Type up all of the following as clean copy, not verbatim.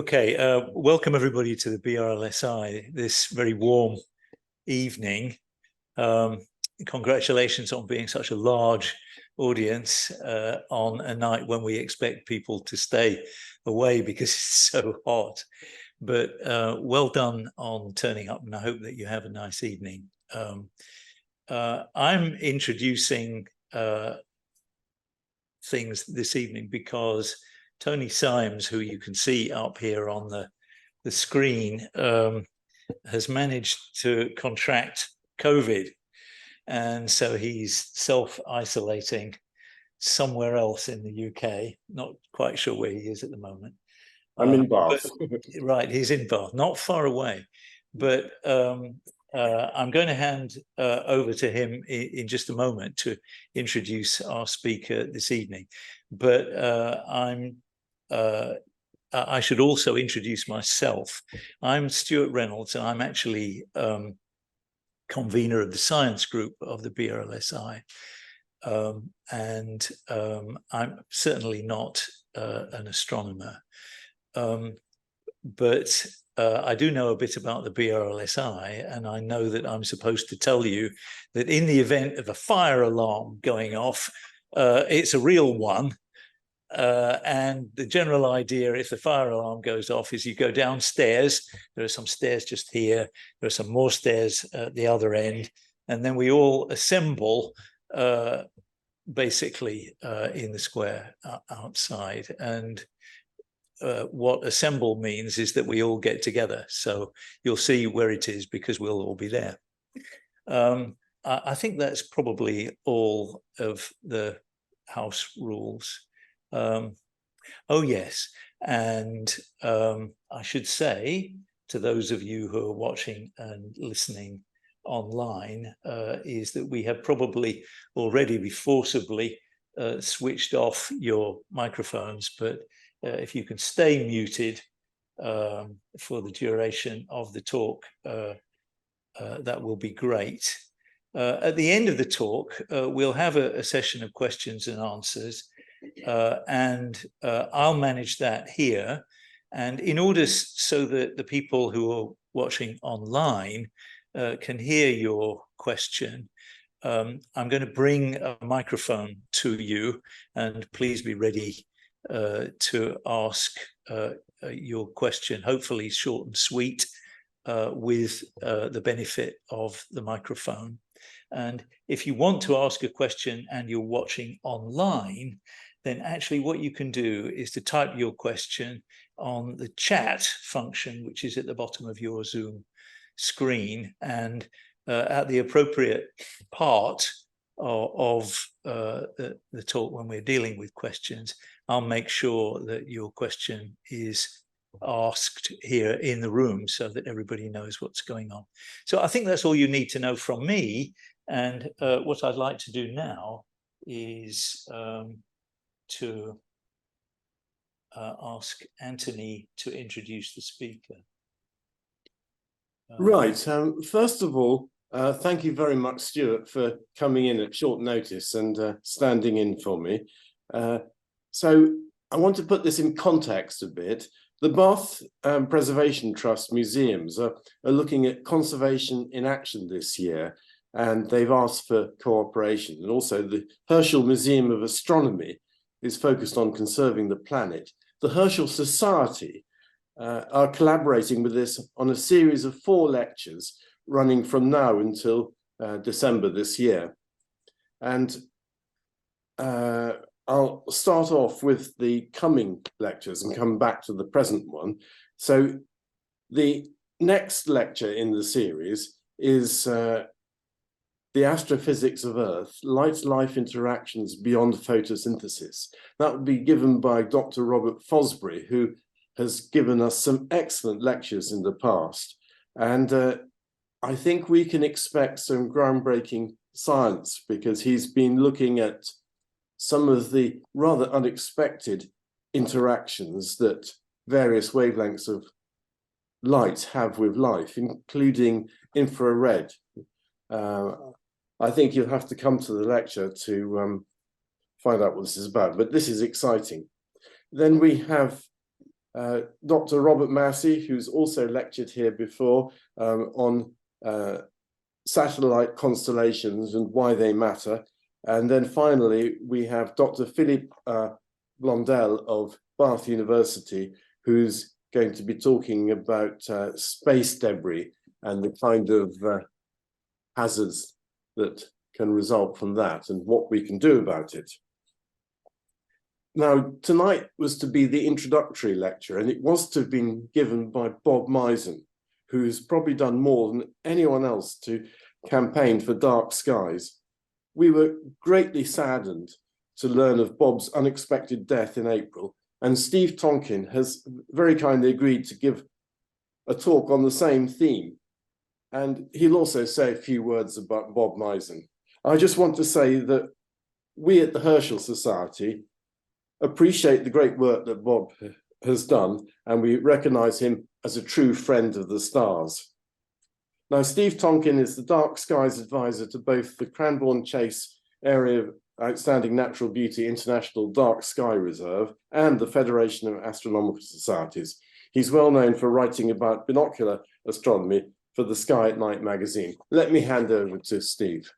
Okay, welcome everybody to the BRLSI this very warm evening. Congratulations on being such a large audience on a night when we expect people to stay away because it's so hot. But well done on turning up, and I hope that you have a nice evening. I'm introducing things this evening because Tony Symes, who you can see up here on the screen, has managed to contract COVID. And so he's self-isolating somewhere else in the UK. Not quite sure where he is at the moment. I'm in Bath. Right, he's in Bath, not far away. But I'm going to hand over to him in just a moment to introduce our speaker this evening. But I should also introduce myself. I'm Stuart Reynolds, and I'm actually convener of the science group of the BRLSI. I'm certainly not an astronomer. But I do know a bit about the BRLSI, and I know that I'm supposed to tell you that in the event of a fire alarm going off, it's a real one. And the general idea, if the fire alarm goes off, is you go downstairs. There are some stairs just here. There are some more stairs at the other end. And then we all assemble basically in the square outside. And what assemble means is that we all get together. So you'll see where it is because we'll all be there. I think that's probably all of the house rules. Oh yes, and I should say to those of you who are watching and listening online is that we have probably already forcibly switched off your microphones, but if you can stay muted for the duration of the talk, that will be great. At the end of the talk, we'll have a session of questions and answers. And I'll manage that here. And in order so that the people who are watching online can hear your question, I'm going to bring a microphone to you, and please be ready to ask your question, hopefully short and sweet, with the benefit of the microphone. And if you want to ask a question and you're watching online, then actually what you can do is to type your question on the chat function, which is at the bottom of your Zoom screen. And at the appropriate part of the talk, when we're dealing with questions, I'll make sure that your question is asked here in the room so that everybody knows what's going on. So I think that's all you need to know from me. And what I'd like to do now is to ask Anthony to introduce the speaker. Right. First of all, thank you very much, Stuart, for coming in at short notice and standing in for me. So I want to put this in context a bit. The Bath Preservation Trust museums are looking at conservation in action this year, and they've asked for cooperation. And also the Herschel Museum of Astronomy is focused on conserving the planet. The Herschel Society are collaborating with this on a series of 4 lectures running from now until December this year. And I'll start off with the coming lectures and come back to the present one. So the next lecture in the series is The Astrophysics of Earth, Light-Life Interactions Beyond Photosynthesis. That will be given by Dr. Robert Fosbury, who has given us some excellent lectures in the past. And I think we can expect some groundbreaking science because he's been looking at some of the rather unexpected interactions that various wavelengths of light have with life, including infrared. I think you'll have to come to the lecture to find out what this is about, but this is exciting. Then we have Dr. Robert Massey, who's also lectured here before on satellite constellations and why they matter. And then finally, we have Dr. Philippe Blondel of Bath University, who's going to be talking about space debris and the kind of hazards that can result from that and what we can do about it. Now, tonight was to be the introductory lecture, and it was to have been given by Bob Misen, who's probably done more than anyone else to campaign for dark skies. We were greatly saddened to learn of Bob's unexpected death in April, and Steve Tonkin has very kindly agreed to give a talk on the same theme. And he'll also say a few words about Bob Misen. I just want to say that we at the Herschel Society appreciate the great work that Bob has done, and we recognize him as a true friend of the stars. Now, Steve Tonkin is the Dark Skies Advisor to both the Cranborne Chase Area of Outstanding Natural Beauty International Dark Sky Reserve and the Federation of Astronomical Societies. He's well known for writing about binocular astronomy for the Sky at Night magazine. Let me hand over to Steve.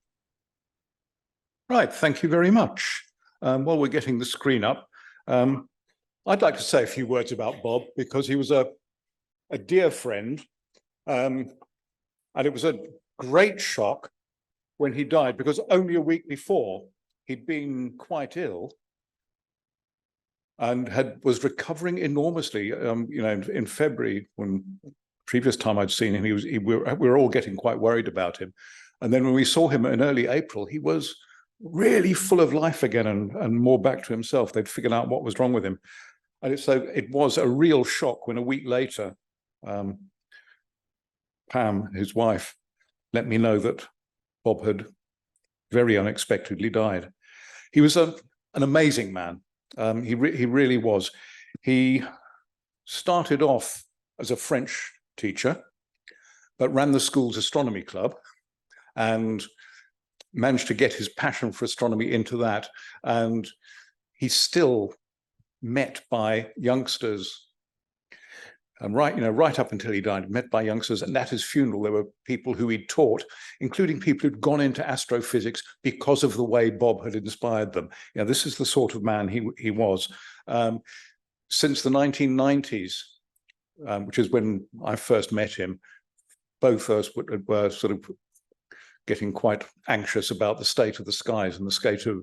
Right, thank you very much. While we're getting the screen up, I'd like to say a few words about Bob, because he was a dear friend, and it was a great shock when he died, because only a week before he'd been quite ill and was recovering enormously. In February, when previous time I'd seen him, we were all getting quite worried about him, and then when we saw him in early April, he was really full of life again and more back to himself. They'd figured out what was wrong with him. And so it was a real shock when a week later, Pam, his wife, let me know that Bob had very unexpectedly died. He was an amazing man. He really was. He started off as a French teacher, but ran the school's astronomy club and managed to get his passion for astronomy into that. And he's still met by youngsters, and right up until he died, met by youngsters. And at his funeral, there were people who he'd taught, including people who'd gone into astrophysics because of the way Bob had inspired them. This is the sort of man he was. Since the 1990s, which is when I first met him, both of us were sort of getting quite anxious about the state of the skies and the state of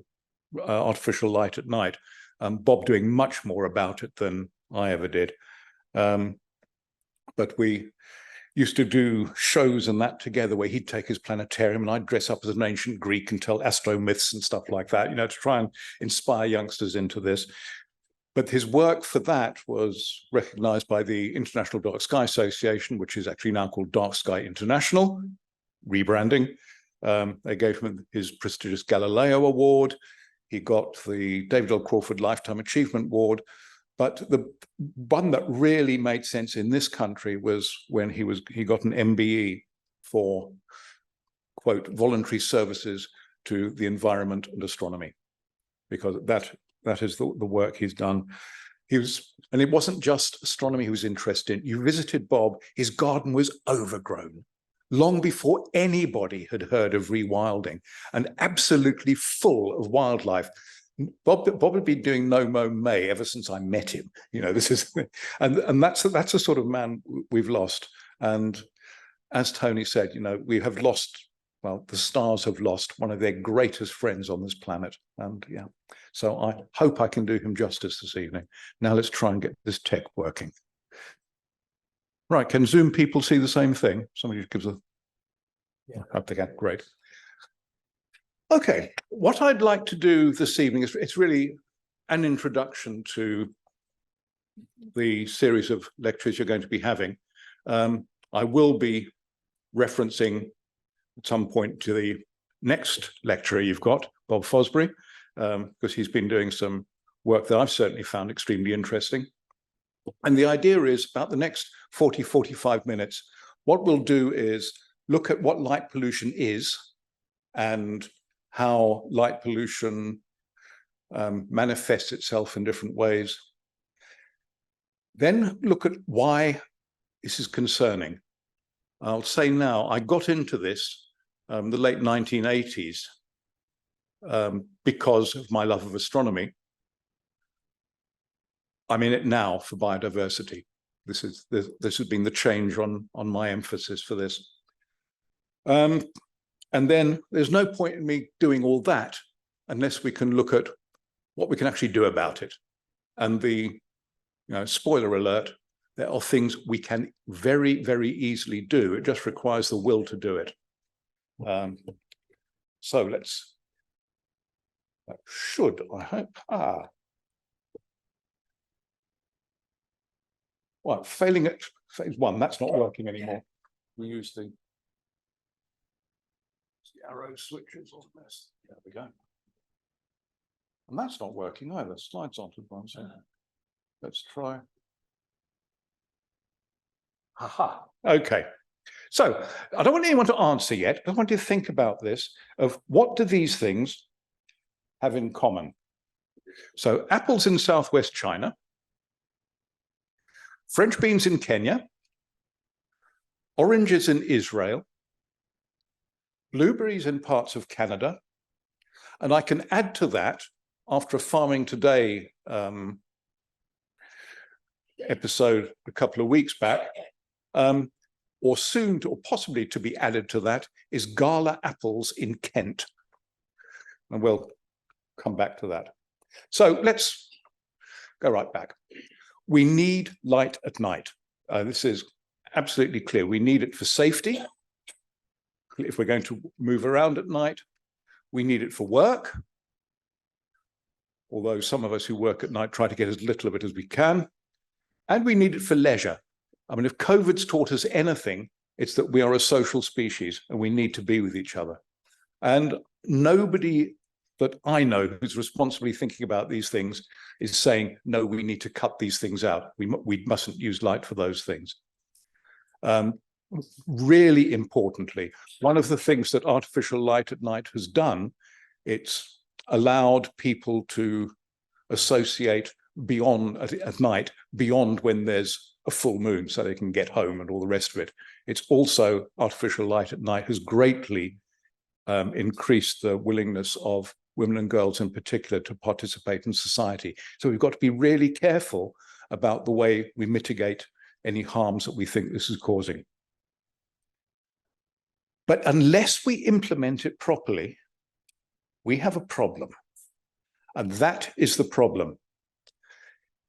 artificial light at night. Bob doing much more about it than I ever did. But we used to do shows and that together, where he'd take his planetarium and I'd dress up as an ancient Greek and tell astro myths and stuff like that, to try and inspire youngsters into this. But his work for that was recognized by the International Dark Sky Association, which is actually now called Dark Sky International, rebranding. They gave him his prestigious Galileo Award. He got the David L. Crawford Lifetime Achievement Award. But the one that really made sense in this country was when he got an MBE for, quote, voluntary services to the environment and astronomy, because that is the work he's done. And it wasn't just astronomy he was interested in. You visited Bob, his garden was overgrown long before anybody had heard of rewilding, and absolutely full of wildlife. Bob had been doing No Mow May ever since I met him. This is, and that's a sort of man we've lost. And as Tony said, we have lost, well, the stars have lost one of their greatest friends on this planet. And yeah, so I hope I can do him justice this evening. Now let's try and get this tech working. Right, can Zoom people see the same thing? Somebody gives a, yeah, I hope they can, great. Okay, what I'd like to do this evening is, it's really an introduction to the series of lectures you're going to be having. I will be referencing at some point to the next lecturer you've got, Bob Fosbury, because he's been doing some work that I've certainly found extremely interesting. And the idea is, about the next 40, 45 minutes, what we'll do is look at what light pollution is and how light pollution manifests itself in different ways. Then look at why this is concerning. I'll say now, I got into this the late 1980s because of my love of astronomy. I'm in it now for biodiversity. This has been the change on my emphasis for this. And then there's no point in me doing all that unless we can look at what we can actually do about it. And spoiler alert, there are things we can very, very easily do. It just requires the will to do it. So let's, that should, I hope, well, failing at phase one, that's not working anymore. We use the arrow switches on this. There we go. And that's not working either. Slides aren't advancing. Let's try. Aha. Okay. So I don't want anyone to answer yet. I want you to think about this of what do these things have in common? So apples in southwest China, French beans in Kenya, oranges in Israel, blueberries in parts of Canada, and I can add to that, after a Farming Today episode a couple of weeks back, or soon to, or possibly to be added to that, is Gala apples in Kent. And we'll come back to that. So let's go right back. We need light at night. This is absolutely clear. We need it for safety. If we're going to move around at night, we need it for work. Although some of us who work at night try to get as little of it as we can. And we need it for leisure. I mean, if COVID's taught us anything, it's that we are a social species and we need to be with each other. And nobody that I know who's responsibly thinking about these things is saying, no, we need to cut these things out. We mustn't use light for those things. Really importantly, one of the things that artificial light at night has done, it's allowed people to associate beyond at night, beyond when there's a full moon, so they can get home and all the rest of it. It's also, artificial light at night has greatly increased the willingness of women and girls in particular to participate in society. So we've got to be really careful about the way we mitigate any harms that we think this is causing. But unless we implement it properly, we have a problem. And that is the problem.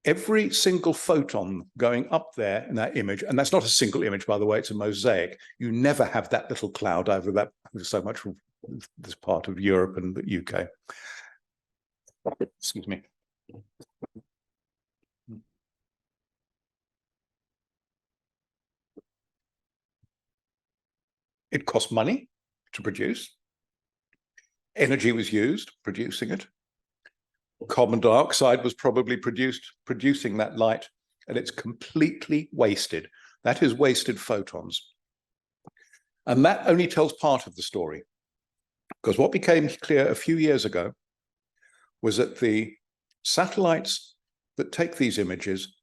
Every single photon going up there in that image, and that's not a single image, by the way, it's a mosaic. You never have that little cloud over that, so much from this part of Europe and the UK. Excuse me. It cost money to produce. Energy was used producing it. Carbon dioxide was probably producing that light, and it's completely wasted. That is wasted photons. And that only tells part of the story. Because what became clear a few years ago was that the satellites that take these images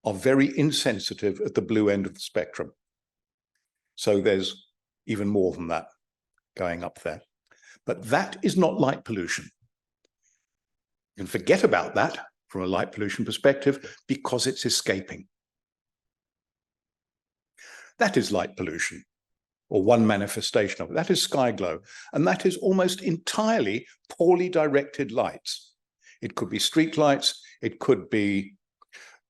are very insensitive at the blue end of the spectrum. So there's even more than that going up there. But that is not light pollution. You can forget about that from a light pollution perspective because it's escaping. That is light pollution, or one manifestation of it. That is sky glow, and that is almost entirely poorly directed lights. It could be street lights, it could be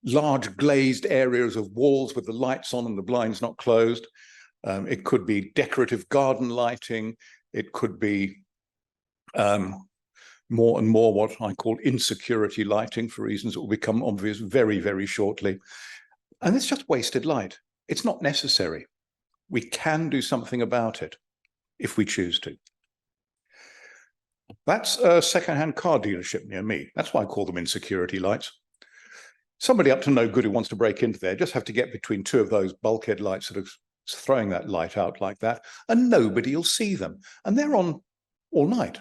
large glazed areas of walls with the lights on and the blinds not closed. It could be decorative garden lighting. It could be more and more what I call insecurity lighting for reasons that will become obvious very, very shortly. And it's just wasted light. It's not necessary. We can do something about it if we choose to. That's a second-hand car dealership near me. That's why I call them insecurity lights. Somebody up to no good who wants to break into there just have to get between two of those bulkhead lights that are throwing that light out like that, and nobody will see them. And they're on all night.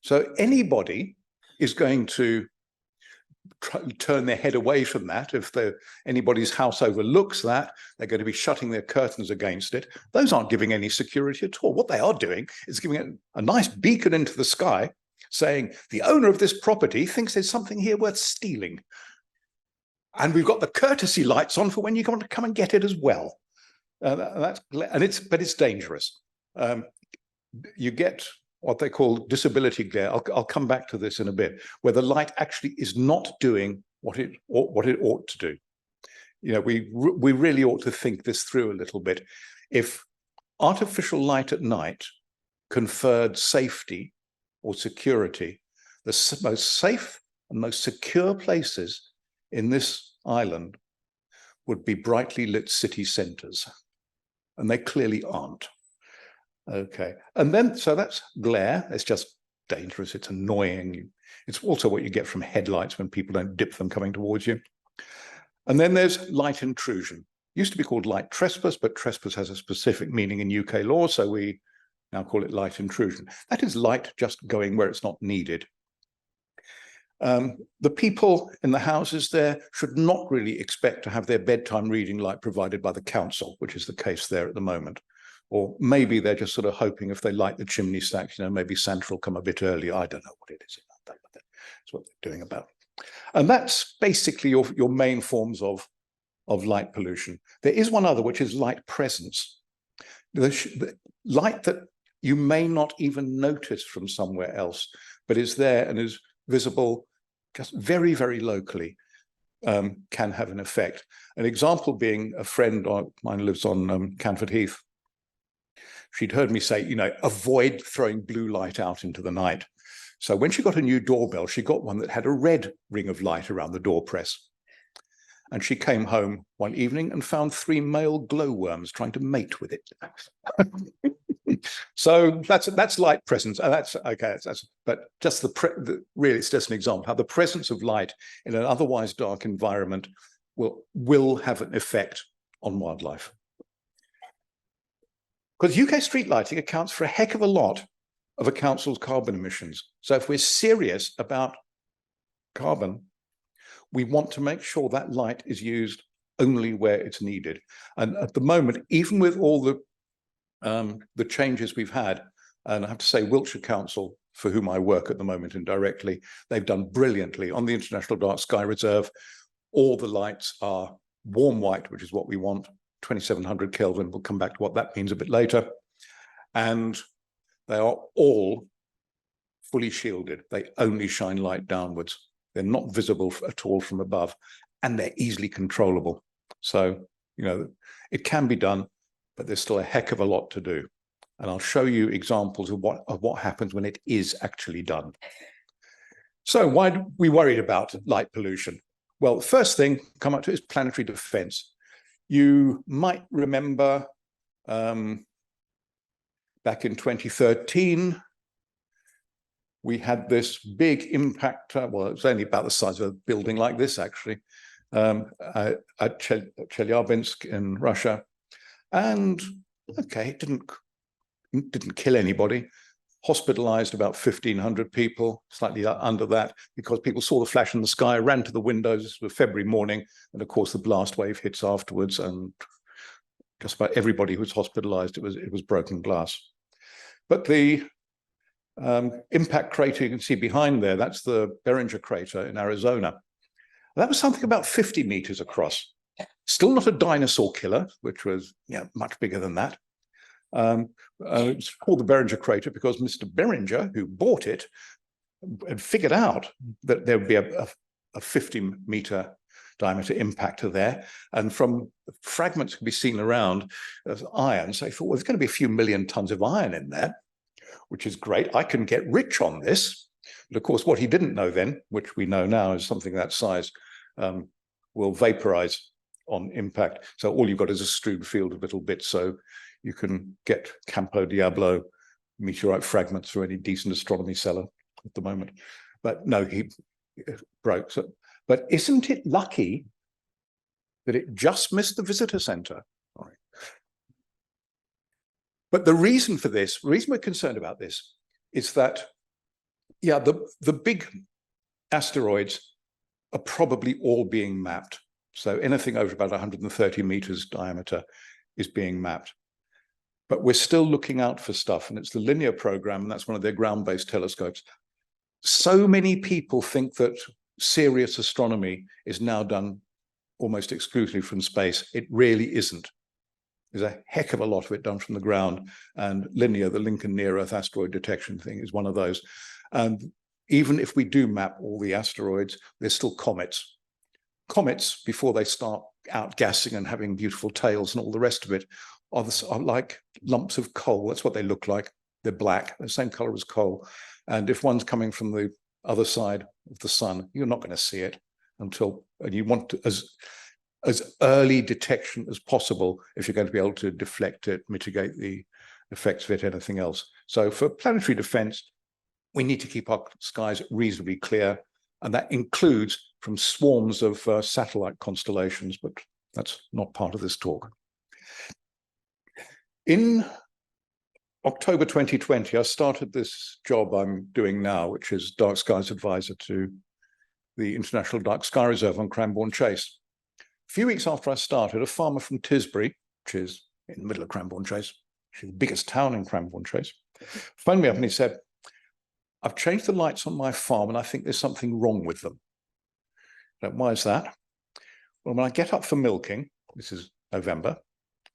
So anybody is going to turn their head away from that. If anybody's house overlooks that, they're going to be shutting their curtains against it. Those aren't giving any security at all. What they are doing is giving it a nice beacon into the sky, saying the owner of this property thinks there's something here worth stealing. And we've got the courtesy lights on for when you want to come and get it as well. But it's dangerous. You get what they call disability glare. I'll come back to this in a bit, where the light actually is not doing what it ought to do. You know, we really ought to think this through a little bit. If artificial light at night conferred safety or security, the most safe and most secure places in this island would be brightly lit city centres, and they clearly aren't. Okay, and then, so that's glare. It's just dangerous. It's annoying. It's also what you get from headlights when people don't dip them coming towards you. And then there's light intrusion. Used to be called light trespass, but trespass has a specific meaning in UK law, so we now call it light intrusion. That is light just going where it's not needed. The people in the houses there should not really expect to have their bedtime reading light provided by the council, which is the case there at the moment. Or maybe they're just sort of hoping if they light the chimney stacks, you know, maybe Santa will come a bit earlier. I don't know what it is about that, but that's what they're doing about. And that's basically your main forms of light pollution. There is one other, which is light presence. The light that you may not even notice from somewhere else, but is there and is visible just very, very locally, can have an effect. An example being a friend of mine lives on Canford Heath. She'd heard me say, you know, avoid throwing blue light out into the night. So when she got a new doorbell, she got one that had a red ring of light around the door press. And she came home one evening and found 3 male glowworms trying to mate with it. So that's light presence. And that's okay. But just really, it's just an example how the presence of light in an otherwise dark environment will have an effect on wildlife. Because UK street lighting accounts for a heck of a lot of a council's carbon emissions. So if we're serious about carbon, we want to make sure that light is used only where it's needed. And at the moment, even with all the changes we've had, and I have to say Wiltshire Council, for whom I work at the moment indirectly, they've done brilliantly. On the International Dark Sky Reserve, all the lights are warm white, which is what we want, 2700 Kelvin. We'll come back to what that means a bit later. And they are all fully shielded. They only shine light downwards. They're not visible at all from above, and they're easily controllable. So, you know, it can be done, but there's still a heck of a lot to do. And I'll show you examples of what happens when it is actually done. So why are we worried about light pollution? Well, the first thing come up to is planetary defense. You might remember back in 2013, we had this big impact, well, it was only about the size of a building like this, actually, at Chelyabinsk in Russia. And, okay, it didn't kill anybody, hospitalized about 1,500 people, slightly under that, because people saw the flash in the sky, ran to the windows. This was February morning, and of course the blast wave hits afterwards, and just about everybody who was hospitalized, it was broken glass. But the impact crater you can see behind there, that's the Beringer crater in Arizona. That was something about 50 meters across. Still not a dinosaur killer, which was much bigger than that. It's called the Beringer crater because Mr. Beringer, who bought it, had figured out that there would be a 50-meter diameter impactor there. And from the fragments could be seen around as iron. So I thought, well, there's going to be a few million tons of iron in there, which is great. I can get rich on this. But of course, what he didn't know then, which we know now, is something that size will vaporize on impact. So all you've got is a strewn field of little bits. So you can get Campo Diablo meteorite fragments for any decent astronomy seller at the moment. But no, he broke. So, but isn't it lucky that it just missed the visitor center? All right. But the reason for this, the reason we're concerned about this is that, the big asteroids are probably all being mapped. So anything over about 130 meters diameter is being mapped. But we're still looking out for stuff, and it's the Linear program, and that's one of their ground-based telescopes. So many people think that serious astronomy is now done almost exclusively from space. It really isn't. There's a heck of a lot of it done from the ground, and Linear, the Lincoln Near-Earth Asteroid Detection thing, is one of those. And even if we do map all the asteroids, there's still comets. Comets, before they start outgassing and having beautiful tails and all the rest of it, are like lumps of coal. That's what they look like. They're black, the same color as coal. And if one's coming from the other side of the sun, you're not going to see it until, and you want to, as early detection as possible if you're going to be able to deflect it, mitigate the effects of it, anything else. So for planetary defense, we need to keep our skies reasonably clear, and that includes from swarms of satellite constellations, but that's not part of this talk. In October 2020, I started this job I'm doing now, which is Dark Skies Advisor to the International Dark Sky Reserve on Cranborne Chase. A few weeks after I started, a farmer from Tisbury, which is in the middle of Cranborne Chase, which is the biggest town in Cranborne Chase, phoned me up and he said, "I've changed the lights on my farm and I think there's something wrong with them." Now, why is that? Well, when I get up for milking, this is November,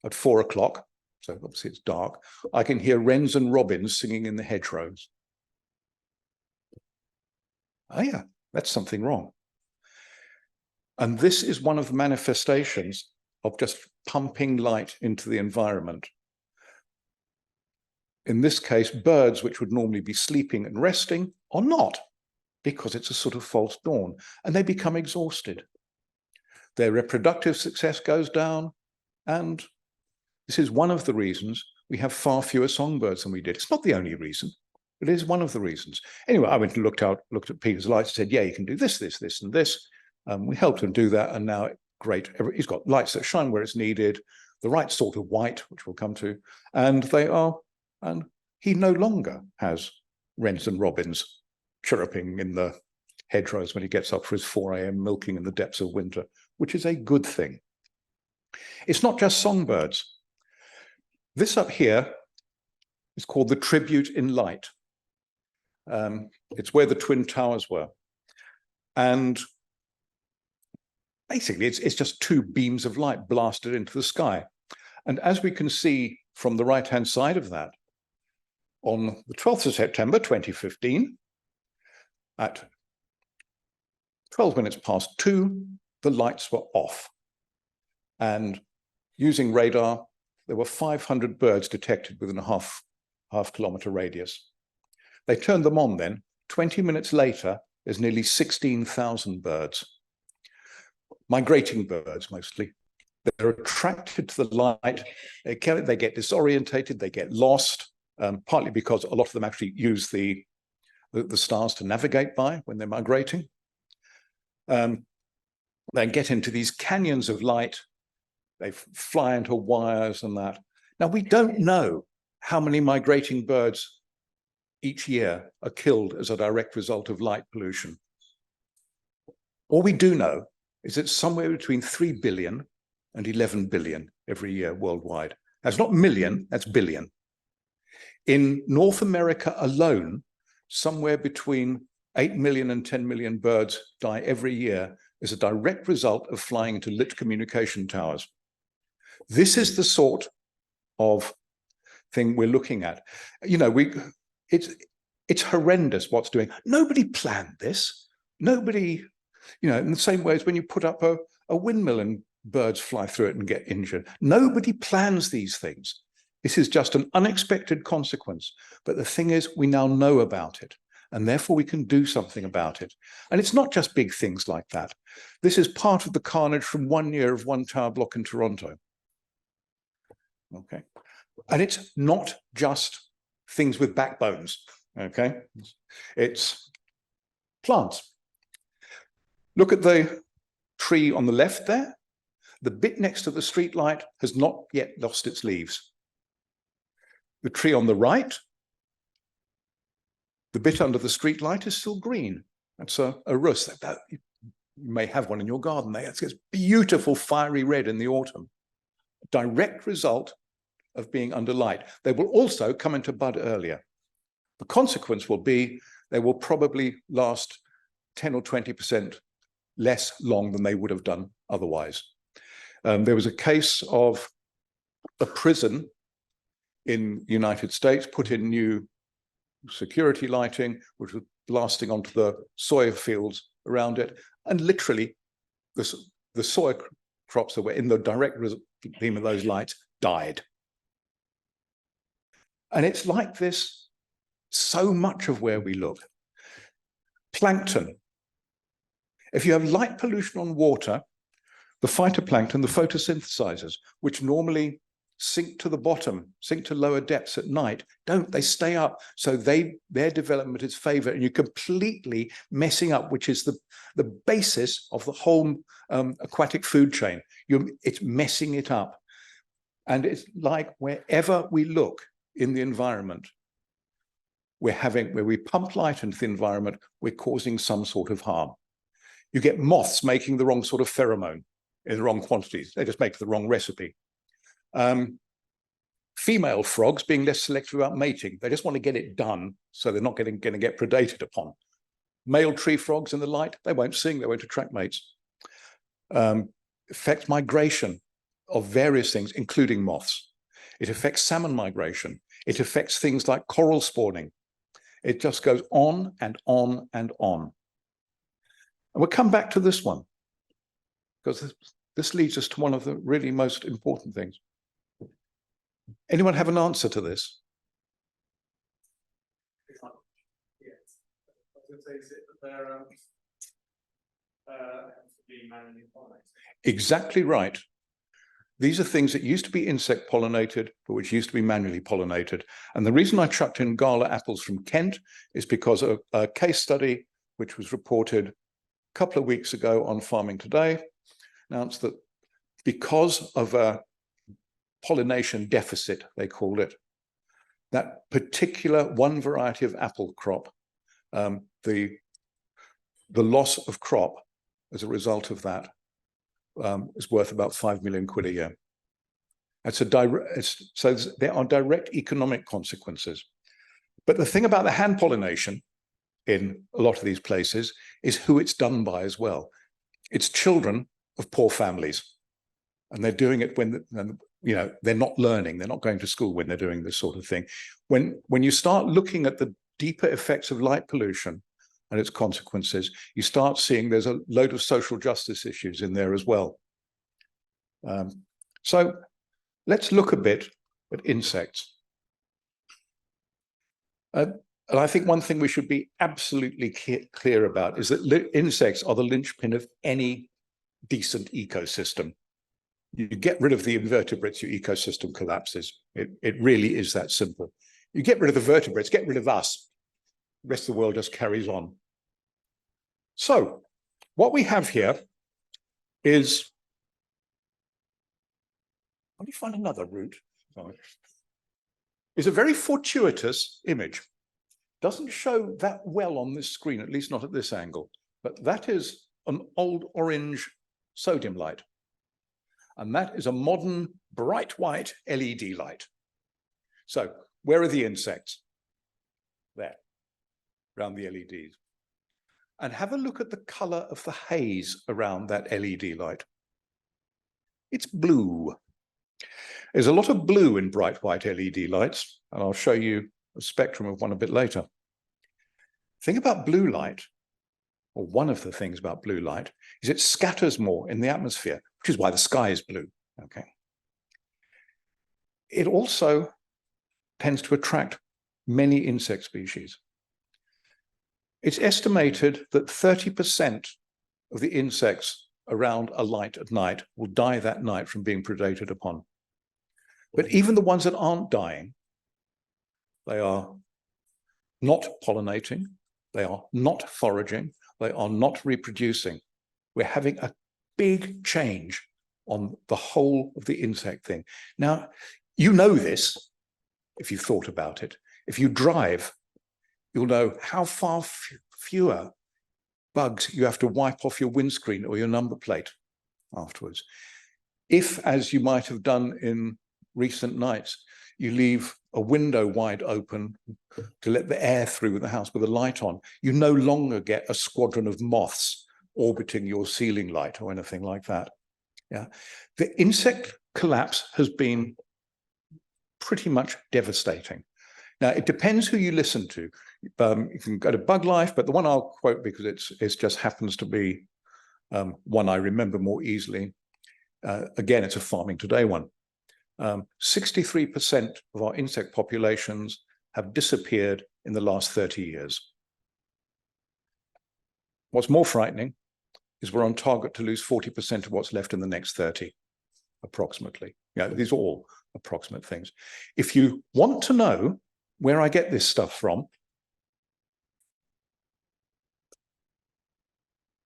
at 4 o'clock, so obviously it's dark, I can hear wrens and robins singing in the hedgerows. Oh yeah, that's something wrong. And this is one of the manifestations of just pumping light into the environment. In this case, birds which would normally be sleeping and resting are not, because it's a sort of false dawn, and they become exhausted. Their reproductive success goes down, and this is one of the reasons we have far fewer songbirds than we did. It's not the only reason, but it is one of the reasons. Anyway, I went and looked at Peter's lights and said, yeah, you can do this, this, this, and this. We helped him do that, and now, great. He's got lights that shine where it's needed, the right sort of white, which we'll come to, and he no longer has wrens and robins chirruping in the hedgerows when he gets up for his 4 a.m. milking in the depths of winter, which is a good thing. It's not just songbirds. This up here is called the Tribute in Light. It's where the Twin Towers were. And basically, it's just two beams of light blasted into the sky. And as we can see from the right-hand side of that, on the 12th of September, 2015, at 12 minutes past 2, the lights were off. And using radar, there were 500 birds detected within a half kilometer radius. They turned them on then. 20 minutes later, there's nearly 16,000 birds. Migrating birds, mostly. They're attracted to the light. They get disorientated, they get lost, partly because a lot of them actually use the stars to navigate by when they're migrating. They get into these canyons of light. They fly into wires and that. Now, we don't know how many migrating birds each year are killed as a direct result of light pollution. All we do know is that somewhere between 3 billion and 11 billion every year worldwide. That's not million, that's billion. In North America alone, somewhere between 8 million and 10 million birds die every year as a direct result of flying into lit communication towers. This is the sort of thing we're looking at. You know, it's horrendous what's doing. Nobody planned this. Nobody, you know, in the same way as when you put up a windmill and birds fly through it and get injured. Nobody plans these things. This is just an unexpected consequence. But the thing is, we now know about it, and therefore we can do something about it. And it's not just big things like that. This is part of the carnage from 1 year of one tower block in Toronto. Okay. And it's not just things with backbones. Okay. It's plants. Look at the tree on the left there. The bit next to the street light has not yet lost its leaves. The tree on the right, the bit under the street light is still green. That's a rus. You may have one in your garden. It's beautiful fiery red in the autumn. Direct result of being under light. They will also come into bud earlier. The consequence will be they will probably last 10 or 20% less long than they would have done otherwise. There was a case of a prison in the United States put in new security lighting, which was blasting onto the soya fields around it, and literally the soya crops that were in the direct beam of those lights died. And it's like this so much of where we look. Plankton. If you have light pollution on water, the phytoplankton, the photosynthesizers, which normally sink to the bottom, sink to lower depths at night, don't, they stay up. So their development is favored, and you're completely messing up, which is the basis of the whole aquatic food chain. It's messing it up. And it's like wherever we look in the environment, where we pump light into the environment, we're causing some sort of harm. You get moths making the wrong sort of pheromone in the wrong quantities. They just make the wrong recipe. Female frogs being less selective about mating. They just want to get it done, so they're not going to get predated upon. Male tree frogs in the light, they won't sing, they won't attract mates. Affects migration of various things, including moths. It affects salmon migration. It affects things like coral spawning. It just goes on and on and on. And we'll come back to this one, because this leads us to one of the really most important things. Anyone have an answer to this? Yes. I was going to say, that they're being manually pollinated. Exactly right. These are things that used to be insect pollinated, but which used to be manually pollinated. And the reason I chucked in gala apples from Kent is because of a case study which was reported a couple of weeks ago on Farming Today announced that because of a pollination deficit, they called it, that particular one variety of apple crop, the loss of crop as a result of that is worth about 5 million quid a year. So there are direct economic consequences. But the thing about the hand pollination in a lot of these places is who it's done by as well. It's children of poor families, and they're doing it when they're not learning, they're not going to school when they're doing this sort of thing. When you start looking at the deeper effects of light pollution and its consequences, you start seeing there's a load of social justice issues in there as well. So let's look a bit at insects. And I think one thing we should be absolutely clear about is that insects are the linchpin of any decent ecosystem. You get rid of the invertebrates, your ecosystem collapses. It really is that simple. You get rid of the vertebrates, get rid of us. The rest of the world just carries on. So what we have here is, let me find another route. Is a very fortuitous image. Doesn't show that well on this screen, at least not at this angle, but that is an old orange sodium light. And that is a modern bright white LED light. So where are the insects? There, around the LEDs. And have a look at the color of the haze around that LED light. It's blue. There's a lot of blue in bright white LED lights, and I'll show you a spectrum of one a bit later. Think about blue light, or one of the things about blue light, is it scatters more in the atmosphere, which is why the sky is blue, okay? It also tends to attract many insect species. It's estimated that 30% of the insects around a light at night will die that night from being predated upon. But even the ones that aren't dying, they are not pollinating, they are not foraging, they are not reproducing. We're having a big change on the whole of the insect thing. Now, you know this if you've thought about it. If you drive, you'll know how far fewer bugs, you have to wipe off your windscreen or your number plate afterwards. If, as you might have done in recent nights, you leave a window wide open to let the air through the house with a light on, you no longer get a squadron of moths orbiting your ceiling light or anything like that. Yeah, the insect collapse has been pretty much devastating. Now, it depends who you listen to. You can go to Bug Life, but the one I'll quote because it just happens to be one I remember more easily. Again, it's a Farming Today one. 63% of our insect populations have disappeared in the last 30 years. What's more frightening is we're on target to lose 40% of what's left in the next 30, approximately. Yeah, these are all approximate things. If you want to know where I get this stuff from,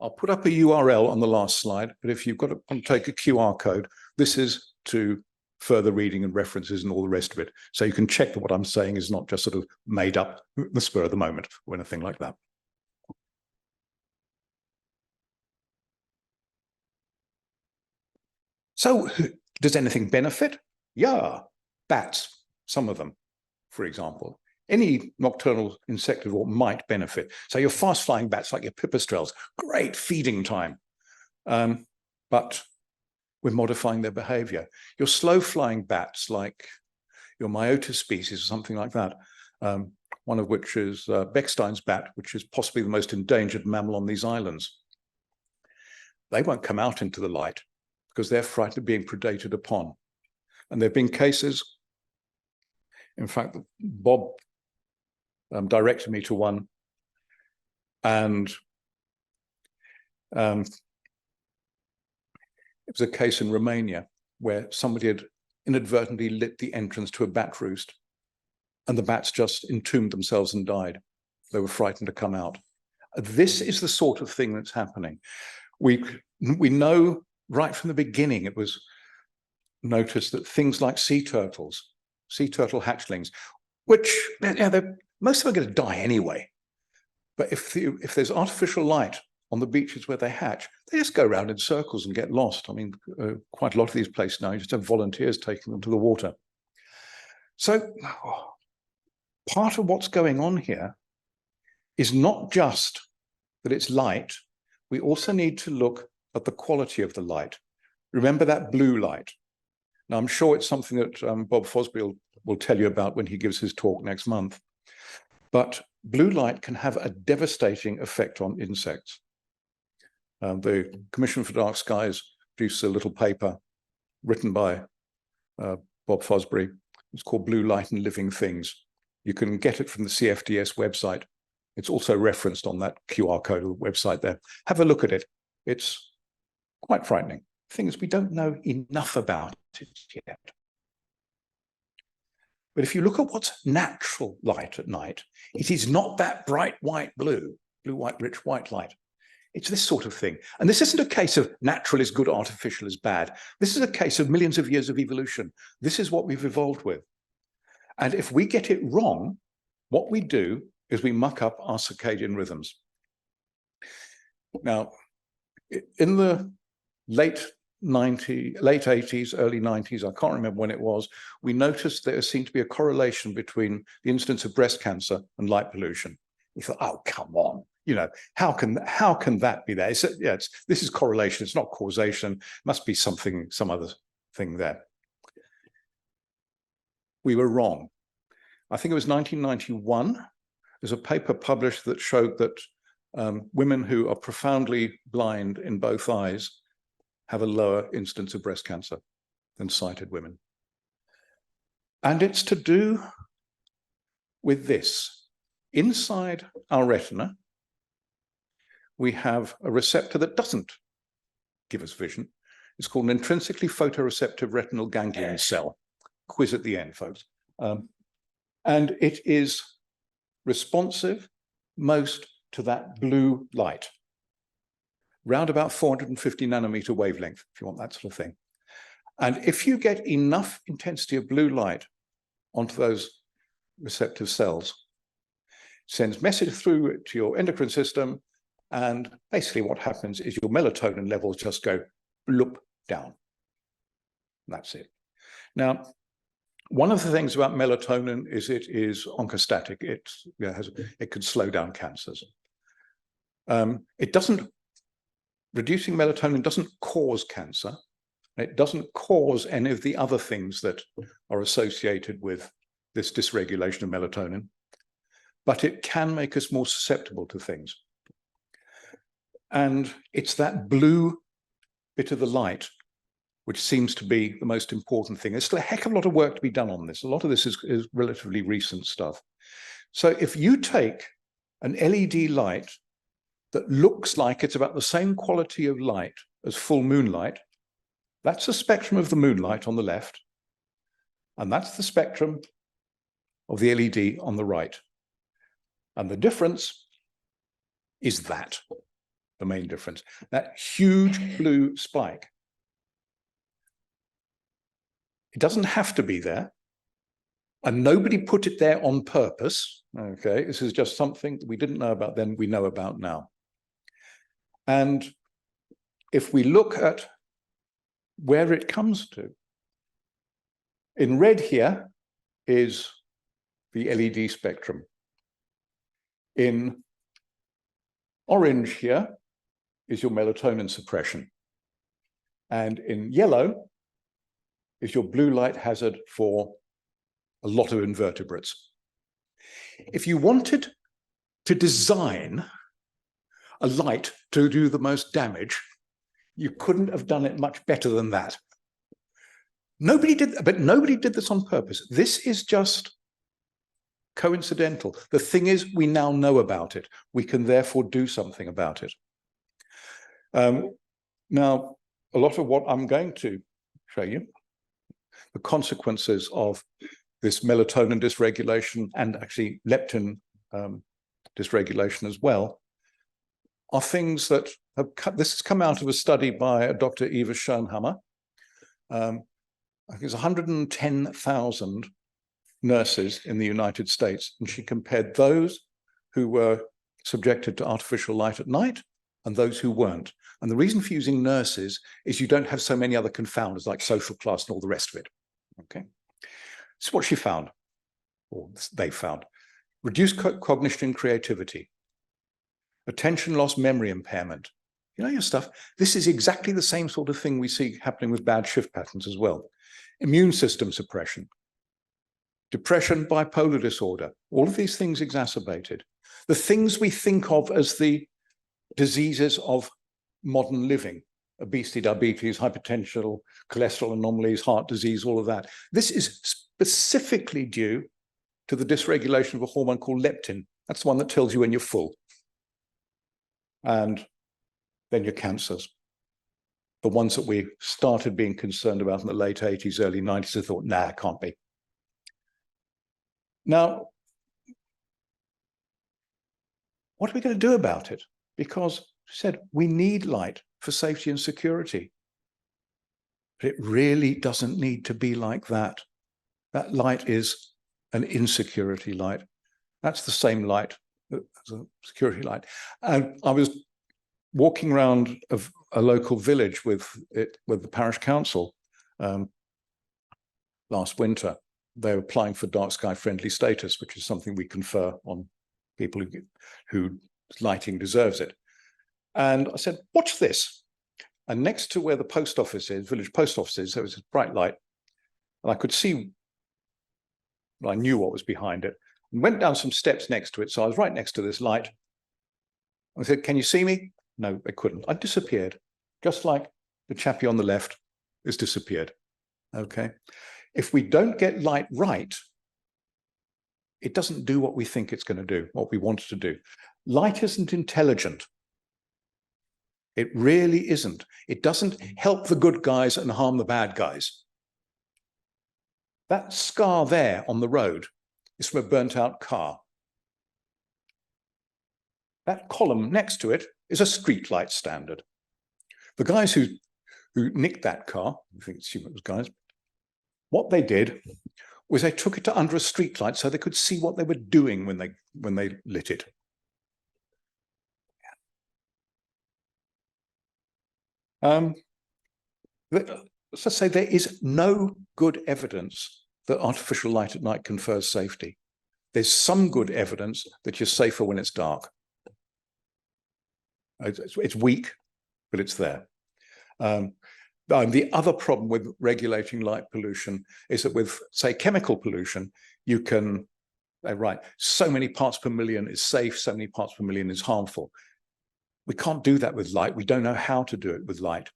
I'll put up a URL on the last slide, but if you've got to take a QR code, this is to further reading and references and all the rest of it. So you can check that what I'm saying is not just sort of made up the spur of the moment or anything like that. So does anything benefit? Yeah, bats, some of them, for example. Any nocturnal insectivore might benefit. So your fast-flying bats like your pipistrelles, great feeding time. But we're modifying their behavior. Your slow-flying bats like your Myotis species or something like that, one of which is Bechstein's bat, which is possibly the most endangered mammal on these islands. They won't come out into the light because they're frightened of being predated upon. And there have been cases, in fact, Bob directed me to one, and it was a case in Romania where somebody had inadvertently lit the entrance to a bat roost, and the bats just entombed themselves and died. They were frightened to come out. This is the sort of thing that's happening. We know right from the beginning, it was noticed that things like sea turtle hatchlings, which most of them are going to die anyway. But if there's artificial light on the beaches where they hatch, they just go around in circles and get lost. I mean, quite a lot of these places now, you just have volunteers taking them to the water. So part of what's going on here is not just that it's light, we also need to look at the quality of the light. Remember that blue light. Now, I'm sure it's something that Bob Fosbury will tell you about when he gives his talk next month. But blue light can have a devastating effect on insects. The Commission for Dark Skies produced a little paper written by Bob Fosbury. It's called Blue Light and Living Things. You can get it from the CFDS website. It's also referenced on that QR code of the website there. Have a look at it. It's quite frightening. The thing is, we don't know enough about it yet. But if you look at what's natural light at night, it is not that bright white blue, white, rich white light. It's this sort of thing. And this isn't a case of natural is good, artificial is bad. This is a case of millions of years of evolution. This is what we've evolved with. And if we get it wrong, what we do is we muck up our circadian rhythms. Now, in the late 80s, early 90s, I can't remember when it was, we noticed there seemed to be a correlation between the incidence of breast cancer and light pollution. We thought, oh, come on, you know, how can that be there? This is correlation, it's not causation, must be some other thing there. We were wrong. I think it was 1991, there's a paper published that showed that women who are profoundly blind in both eyes have a lower incidence of breast cancer than sighted women. And it's to do with this. Inside our retina, we have a receptor that doesn't give us vision. It's called an intrinsically photoreceptive retinal ganglion cell. Quiz at the end, folks. And it is responsive most to that blue light, round about 450 nanometer wavelength, if you want that sort of thing. And if you get enough intensity of blue light onto those receptive cells, it sends message through to your endocrine system, And basically what happens is your melatonin levels just go bloop down. That's it. Now, one of the things about melatonin is it is oncostatic. It can slow down cancers. Reducing melatonin doesn't cause cancer. It doesn't cause any of the other things that are associated with this dysregulation of melatonin, but it can make us more susceptible to things. And it's that blue bit of the light which seems to be the most important thing. There's still a heck of a lot of work to be done on this. A lot of this is relatively recent stuff. So if you take an LED light that looks like it's about the same quality of light as full moonlight, that's the spectrum of the moonlight on the left, and that's the spectrum of the LED on the right. And the difference is that, the main difference, that huge blue spike. It doesn't have to be there, and nobody put it there on purpose. Okay, this is just something we didn't know about then, we know about now. And if we look at where it comes to, in red here is the LED spectrum. In orange here is your melatonin suppression. And in yellow is your blue light hazard for a lot of invertebrates. If you wanted to design a light to do the most damage, you couldn't have done it much better than that. Nobody did, but nobody did this on purpose. This is just coincidental. The thing is, we now know about it. We can therefore do something about it. Now, a lot of what I'm going to show you, the consequences of this melatonin dysregulation and actually leptin dysregulation as well, are things that have this has come out of a study by Dr. Eva Schönhammer. I think it's 110,000 nurses in the United States, and she compared those who were subjected to artificial light at night and those who weren't. And the reason for using nurses is you don't have so many other confounders like social class and all the rest of it. Okay, this is what she found, or they found: reduced cognition and creativity, attention loss, memory impairment. You know your stuff. This is exactly the same sort of thing we see happening with bad shift patterns as well. Immune system suppression, depression, bipolar disorder, all of these things exacerbated. The things we think of as the diseases of modern living, obesity, diabetes, hypertension, cholesterol anomalies, heart disease, all of that. This is specifically due to the dysregulation of a hormone called leptin. That's the one that tells you when you're full. And then your cancers. The ones that we started being concerned about in the late 80s, early 90s, I thought, nah, it can't be. Now, what are we going to do about it? Because I said we need light for safety and security. But it really doesn't need to be like that. That light is an insecurity light. That's the same light as a security light. And I was walking around a local village with the parish council last winter. They were applying for dark sky friendly status, which is something we confer on people who lighting deserves it. And I said, watch this. And next to where the post office is, village post office is, there was a bright light. And I could see, I knew what was behind it. And went down some steps next to it. So I was right next to this light. I said, can you see me? No, they couldn't. I disappeared, just like the chappie on the left has disappeared. Okay. If we don't get light right, it doesn't do what we think it's going to do, what we want it to do. Light isn't intelligent. It really isn't. It doesn't help the good guys and harm the bad guys. That scar there on the road is from a burnt out car. That column next to it is a streetlight standard. The guys who nicked that car, I think it was guys, what they did was they took it to under a streetlight so they could see what they were doing when they lit it. Let's say there is no good evidence that artificial light at night confers safety. There's some good evidence that you're safer when it's dark. It's weak, but it's there. The other problem with regulating light pollution is that with, say, chemical pollution, you can, right, so many parts per million is safe, so many parts per million is harmful. We can't do that with light. We don't know how to do it with light.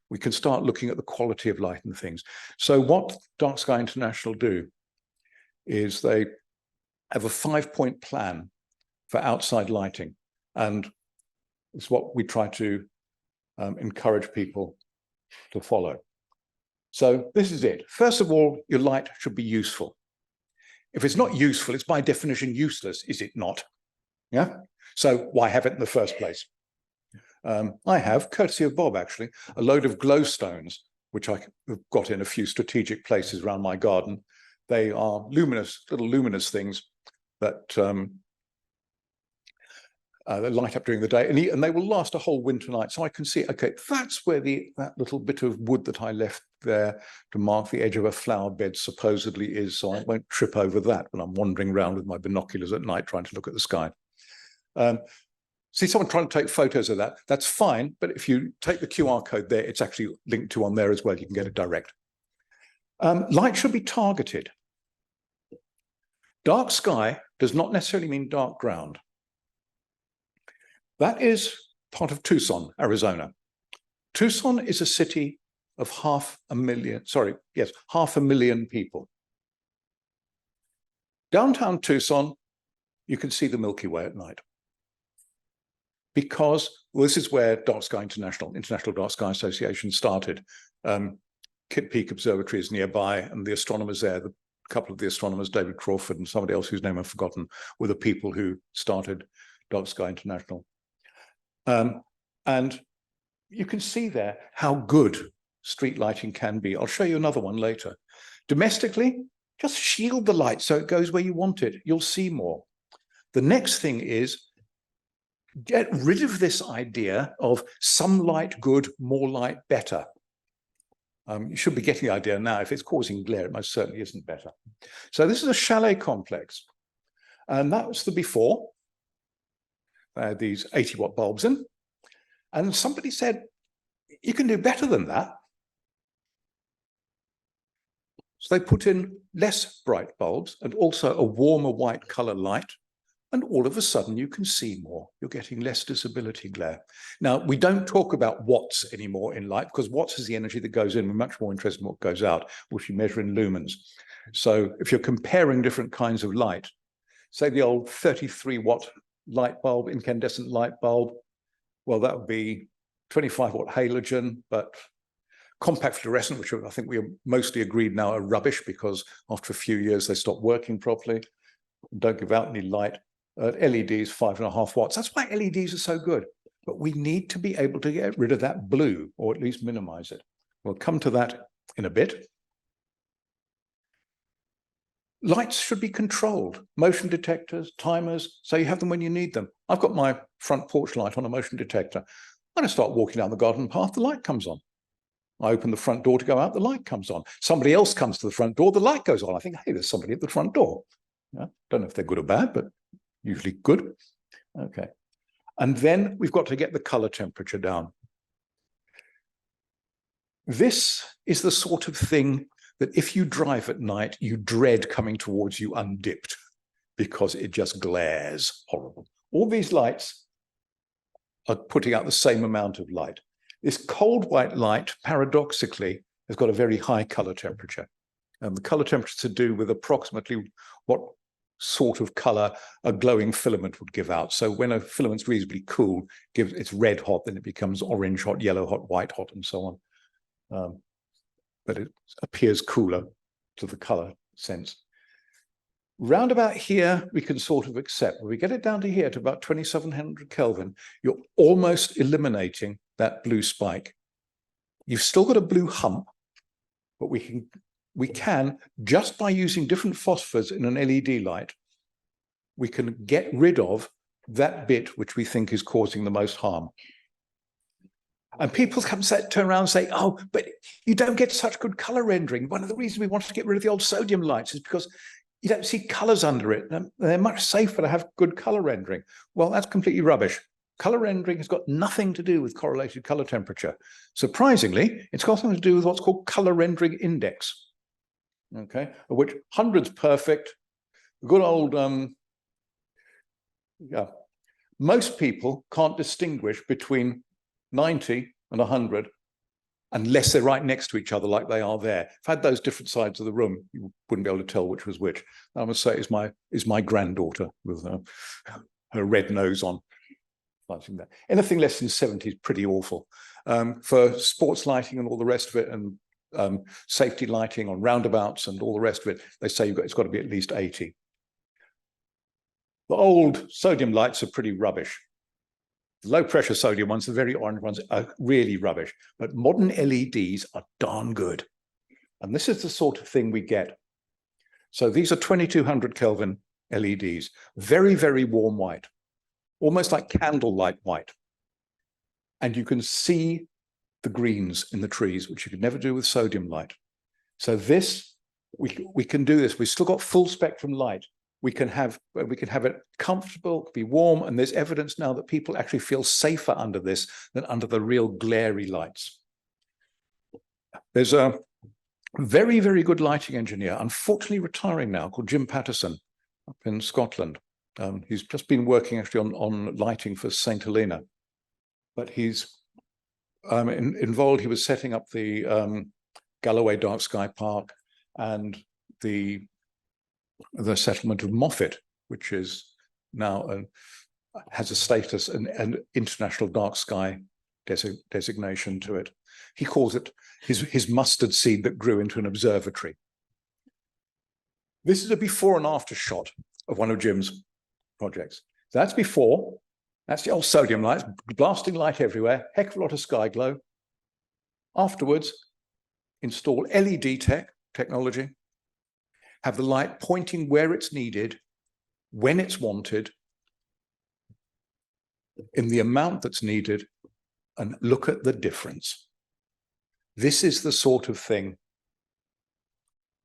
We can start looking at the quality of light and things. So what Dark Sky International do is they have a 5-point plan for outside lighting. And it's what we try to encourage people to follow. So this is it. First of all, your light should be useful. If it's not useful, it's by definition useless, is it not? Yeah. So why have it in the first place? I have, courtesy of Bob actually, a load of glowstones, which I have got in a few strategic places around my garden. They are luminous, little luminous things that they light up during the day, and they will last a whole winter night. So I can see, okay, that's where that little bit of wood that I left there to mark the edge of a flower bed supposedly is, so I won't trip over that when I'm wandering around with my binoculars at night trying to look at the sky. See someone trying to take photos of that, that's fine, but if you take the QR code there, it's actually linked to on there as well, you can get it direct. Light should be targeted. Dark sky does not necessarily mean dark ground. That is part of Tucson, Arizona. Tucson is a city of 500,000 people. Downtown Tucson, you can see the Milky Way at night. Because, well, this is where Dark Sky International Dark Sky Association started. Kitt Peak Observatory is nearby, and the astronomers there, a couple of the astronomers, David Crawford and somebody else whose name I've forgotten, were the people who started Dark Sky International. And you can see there how good street lighting can be. I'll show you another one later. Domestically, just shield the light so it goes where you want it. You'll see more. The next thing is get rid of this idea of some light good, more light better. You should be getting the idea now. If it's causing glare, it most certainly isn't better. So this is a chalet complex. And that was the before. They had these 80-watt bulbs in. And somebody said, you can do better than that. So they put in less bright bulbs and also a warmer white color light. And all of a sudden you can see more. You're getting less disability glare. Now, we don't talk about watts anymore in light because watts is the energy that goes in. We're much more interested in what goes out, which we measure in lumens. So if you're comparing different kinds of light, say the old 33-watt light bulb, incandescent light bulb, well, that would be 25-watt halogen, but compact fluorescent, which I think we are mostly agreed now are rubbish because after a few years they stop working properly, don't give out any light. LEDs, 5.5 watts. That's why LEDs are so good. But we need to be able to get rid of that blue, or at least minimize it. We'll come to that in a bit. Lights should be controlled. Motion detectors, timers, so you have them when you need them. I've got my front porch light on a motion detector. When I start walking down the garden path, the light comes on. I open the front door to go out, the light comes on. Somebody else comes to the front door, the light goes on. I think, hey, there's somebody at the front door. Yeah, don't know if they're good or bad, but usually good. Okay. And then we've got to get the color temperature down. This is the sort of thing that if you drive at night, you dread coming towards you undipped because it just glares horrible. All these lights are putting out the same amount of light. This cold white light, paradoxically, has got a very high color temperature. And the color temperature is to do with approximately what sort of color a glowing filament would give out. So when a filament's reasonably cool, it's red hot, then it becomes orange hot, yellow hot, white hot, and so on. But it appears cooler to the color sense. Round about here, we can sort of accept. When we get it down to here to about 2700 Kelvin, you're almost eliminating that blue spike. You've still got a blue hump, but we can, just by using different phosphors in an LED light, we can get rid of that bit which we think is causing the most harm. And people turn around and say, oh, but you don't get such good color rendering. One of the reasons we wanted to get rid of the old sodium lights is because you don't see colors under it. And they're much safer to have good color rendering. Well, that's completely rubbish. Color rendering has got nothing to do with correlated color temperature. Surprisingly, it's got something to do with what's called color rendering index. Okay, of which 100's perfect. Good old, yeah. Most people can't distinguish between 90 and 100 unless they're right next to each other like they are there. If I had those different sides of the room, you wouldn't be able to tell which was which. I must say is my granddaughter with her red nose on. Anything less than 70 is pretty awful. For sports lighting and all the rest of it, and safety lighting on roundabouts and all the rest of it, they say it's got to be at least 80. The old sodium lights are pretty rubbish. The low pressure sodium ones, the very orange ones, are really rubbish. But modern LEDs are darn good. And this is the sort of thing we get. So these are 2200 Kelvin LEDs, very, very warm white, almost like candlelight white. And you can see the greens in the trees, which you could never do with sodium light. So this, we can do this. We've still got full spectrum light. We can have it comfortable, be warm, and there's evidence now that people actually feel safer under this than under the real glary lights. There's a very, very good lighting engineer, unfortunately retiring now, called Jim Patterson up in Scotland. He's just been working actually on lighting for St. Helena, but he's involved. He was setting up the Galloway Dark Sky Park and the settlement of Moffat, which is now has a status, an international dark sky designation to it. He calls it his mustard seed that grew into an observatory. This is a before and after shot of one of Jim's projects. So that's before. That's the old sodium lights, blasting light everywhere, heck of a lot of sky glow. Afterwards, install LED technology, have the light pointing where it's needed, when it's wanted, in the amount that's needed, and look at the difference. This is the sort of thing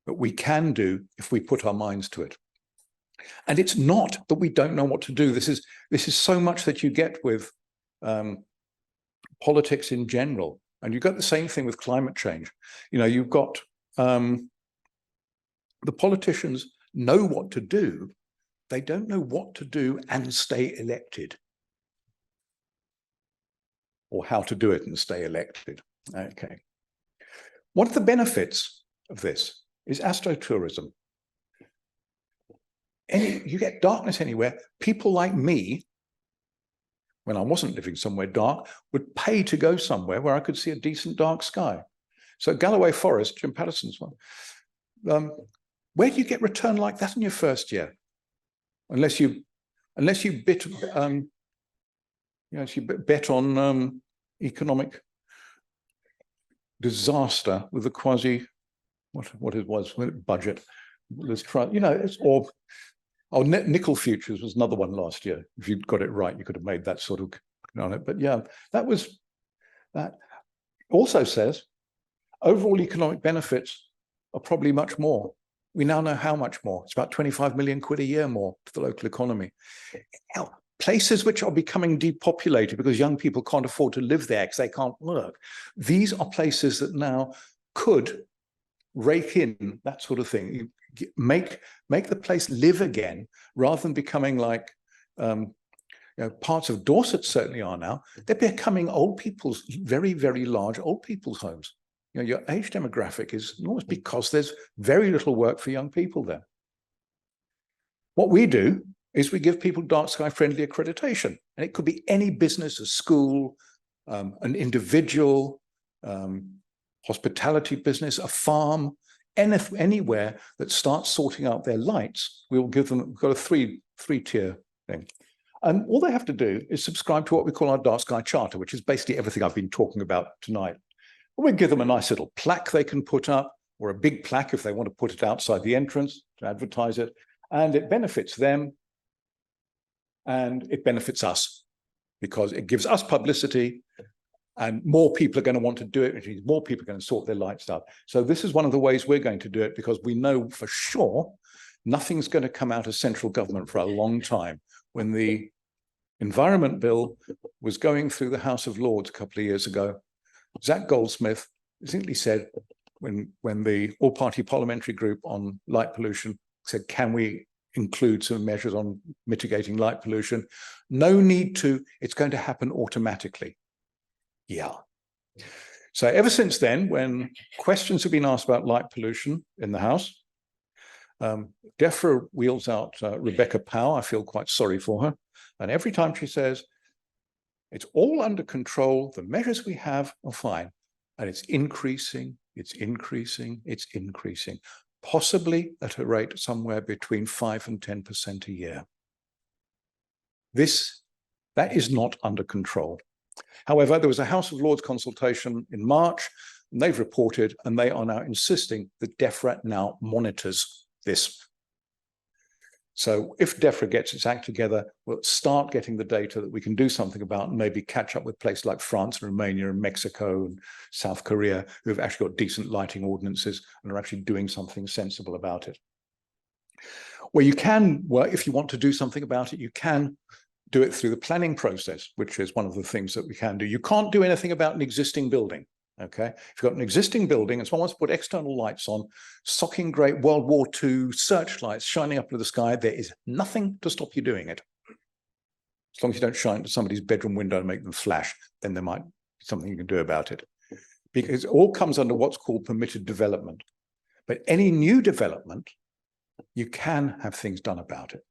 that we can do if we put our minds to it. And it's not that we don't know what to do. This is so much that you get with politics in general. And you've got the same thing with climate change. You know, you've got the politicians know what to do. They don't know what to do and stay elected, or how to do it and stay elected. Okay. One of the benefits of this is astrotourism. You get darkness anywhere. People like me, when I wasn't living somewhere dark, would pay to go somewhere where I could see a decent dark sky. So Galloway Forest, Jim Patterson's one, where do you get return like that in your first year? Unless you bet on economic disaster with the quasi what it was budget. Let's try, nickel futures was another one last year. If you'd got it right, you could have made that sort of on it. But yeah, that also says overall economic benefits are probably much more. We now know how much more. It's about 25 million quid a year more to the local economy. Now, places which are becoming depopulated because young people can't afford to live there because they can't work. These are places that now could rake in that sort of thing. You make the place live again rather than becoming like parts of Dorset certainly are now. They're becoming old people's, very, very large old people's homes. Your age demographic is enormous because there's very little work for young people there. What we do is we give people dark sky friendly accreditation, and it could be any business, a school, an individual, hospitality business, a farm, anywhere that starts sorting out their lights. We'll give them, we've got a three-tier thing. And all they have to do is subscribe to what we call our dark sky charter, which is basically everything I've been talking about tonight. We give them a nice little plaque they can put up, or a big plaque if they want to put it outside the entrance to advertise it. And it benefits them and it benefits us because it gives us publicity And more people are going to want to do it, which means more people are going to sort their lights out. So this is one of the ways we're going to do it, because we know for sure nothing's going to come out of central government for a long time. When the Environment Bill was going through the House of Lords a couple of years ago, Zach Goldsmith simply said, when the all-party parliamentary group on light pollution said, can we include some measures on mitigating light pollution? No need to, it's going to happen automatically. Yeah. So ever since then, when questions have been asked about light pollution in the House, DEFRA wheels out Rebecca Powell. I feel quite sorry for her. And every time she says, it's all under control, the measures we have are fine. And it's increasing, it's increasing, it's increasing, possibly at a rate somewhere between 5 and 10% a year. That is not under control. However, there was a House of Lords consultation in March, and they've reported, and they are now insisting that DEFRA now monitors this. So if DEFRA gets its act together, we'll start getting the data that we can do something about, and maybe catch up with places like France and Romania and Mexico and South Korea, who have actually got decent lighting ordinances and are actually doing something sensible about it. Well, you can, well, if you want to do something about it, you can do it through the planning process, which is one of the things that we can do. You can't do anything about an existing building. Okay, if you've got an existing building and someone wants to put external lights on, socking great World War II searchlights shining up into the sky, there is nothing to stop you doing it. As long as you don't shine into somebody's bedroom window and make them flash, then there might be something you can do about it. Because it all comes under what's called permitted development. But any new development, you can have things done about it.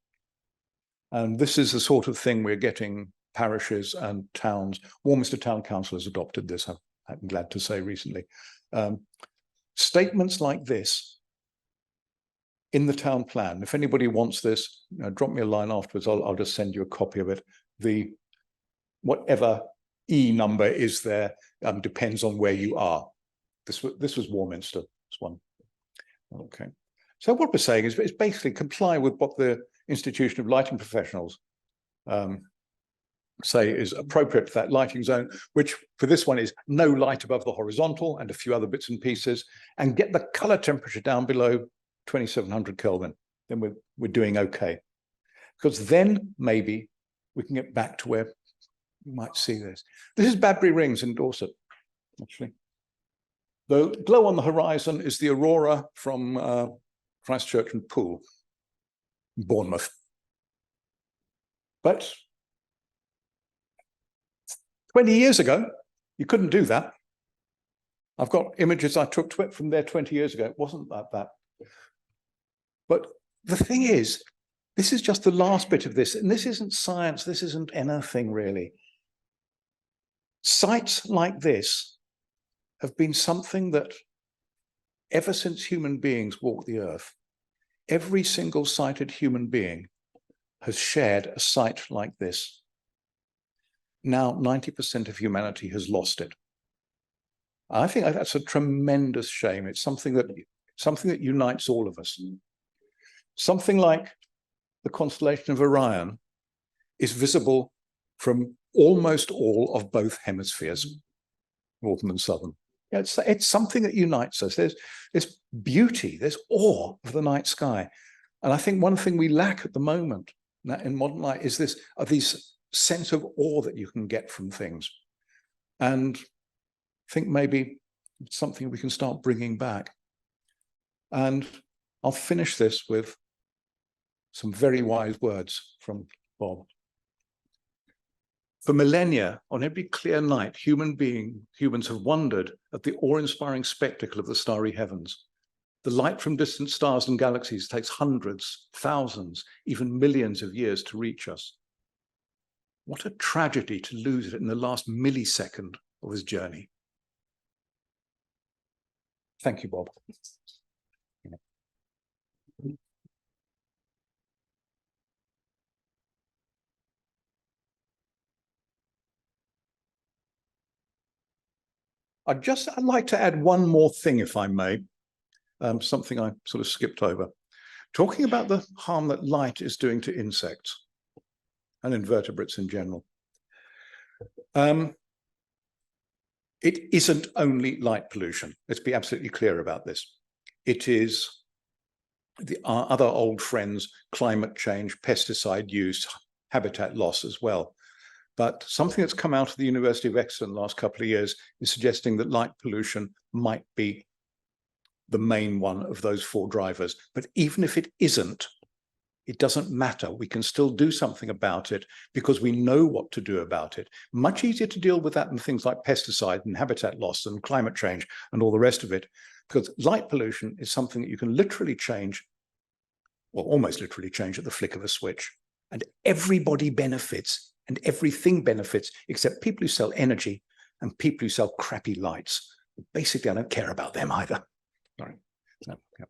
And this is the sort of thing we're getting parishes and towns. Warminster Town Council has adopted this, I'm glad to say, recently. Statements like this in the town plan. If anybody wants this, drop me a line afterwards. I'll just send you a copy of it. The whatever E number is there depends on where you are. This was Warminster, this one. Okay. So what we're saying is basically comply with what the Institution of Lighting Professionals say is appropriate for that lighting zone, which for this one is no light above the horizontal and a few other bits and pieces, and get the color temperature down below 2700 Kelvin. Then we're doing okay. Because then maybe we can get back to where you might see this. This is Badbury Rings in Dorset, actually. The glow on the horizon is the aurora from Christchurch and Poole, Bournemouth. But 20 years ago, you couldn't do that. I've got images I took from there 20 years ago. It wasn't like that. But the thing is, this is just the last bit of this, and this isn't science, this isn't anything really. Sites like this have been something that, ever since human beings walked the earth, every single sighted human being has shared a site like this. Now 90% of humanity has lost it. I think that's a tremendous shame. It's something that unites all of us. Something like the constellation of Orion is visible from almost all of both hemispheres, northern and southern. Yeah, it's something that unites us. There's beauty, there's awe of the night sky. And I think one thing we lack at the moment in modern light is these sense of awe that you can get from things. And I think maybe it's something we can start bringing back. And I'll finish this with some very wise words from Bob. For millennia, on every clear night, humans have wondered at the awe-inspiring spectacle of the starry heavens. The light from distant stars and galaxies takes hundreds, thousands, even millions of years to reach us. What a tragedy to lose it in the last millisecond of his journey. Thank you, Bob. I'd like to add one more thing, if I may, something I sort of skipped over. Talking about the harm that light is doing to insects and invertebrates in general. it isn't only light pollution. Let's be absolutely clear about this. It is our other old friends, climate change, pesticide use, habitat loss as well. But something that's come out of the University of Exeter in the last couple of years is suggesting that light pollution might be the main one of those four drivers. But even if it isn't, it doesn't matter. We can still do something about it because we know what to do about it. Much easier to deal with that than things like pesticide and habitat loss and climate change and all the rest of it, because light pollution is something that you can literally change, or almost literally change at the flick of a switch. And everybody benefits and everything benefits except people who sell energy and people who sell crappy lights. Basically, I don't care about them either. Sorry. No, yeah.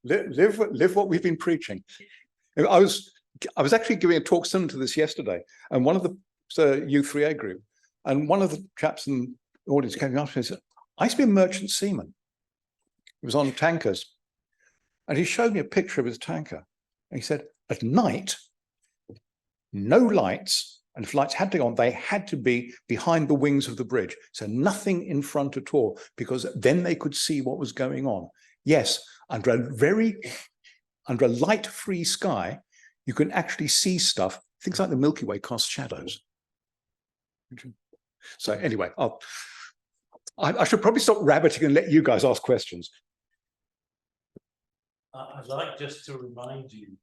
Live what we've been preaching. I was actually giving a talk similar to this yesterday, and one of the U3A group, and one of the chaps in the audience came up and said, I used to be a merchant seaman. He was on tankers, and he showed me a picture of his tanker, and he said, at night, no lights, and if lights had to go on, they had to be behind the wings of the bridge. So nothing in front at all, because then they could see what was going on. Yes, under a light-free sky, you can actually see stuff. Things like the Milky Way cast shadows. So anyway, I should probably stop rabbiting and let you guys ask questions. I'd like just to remind you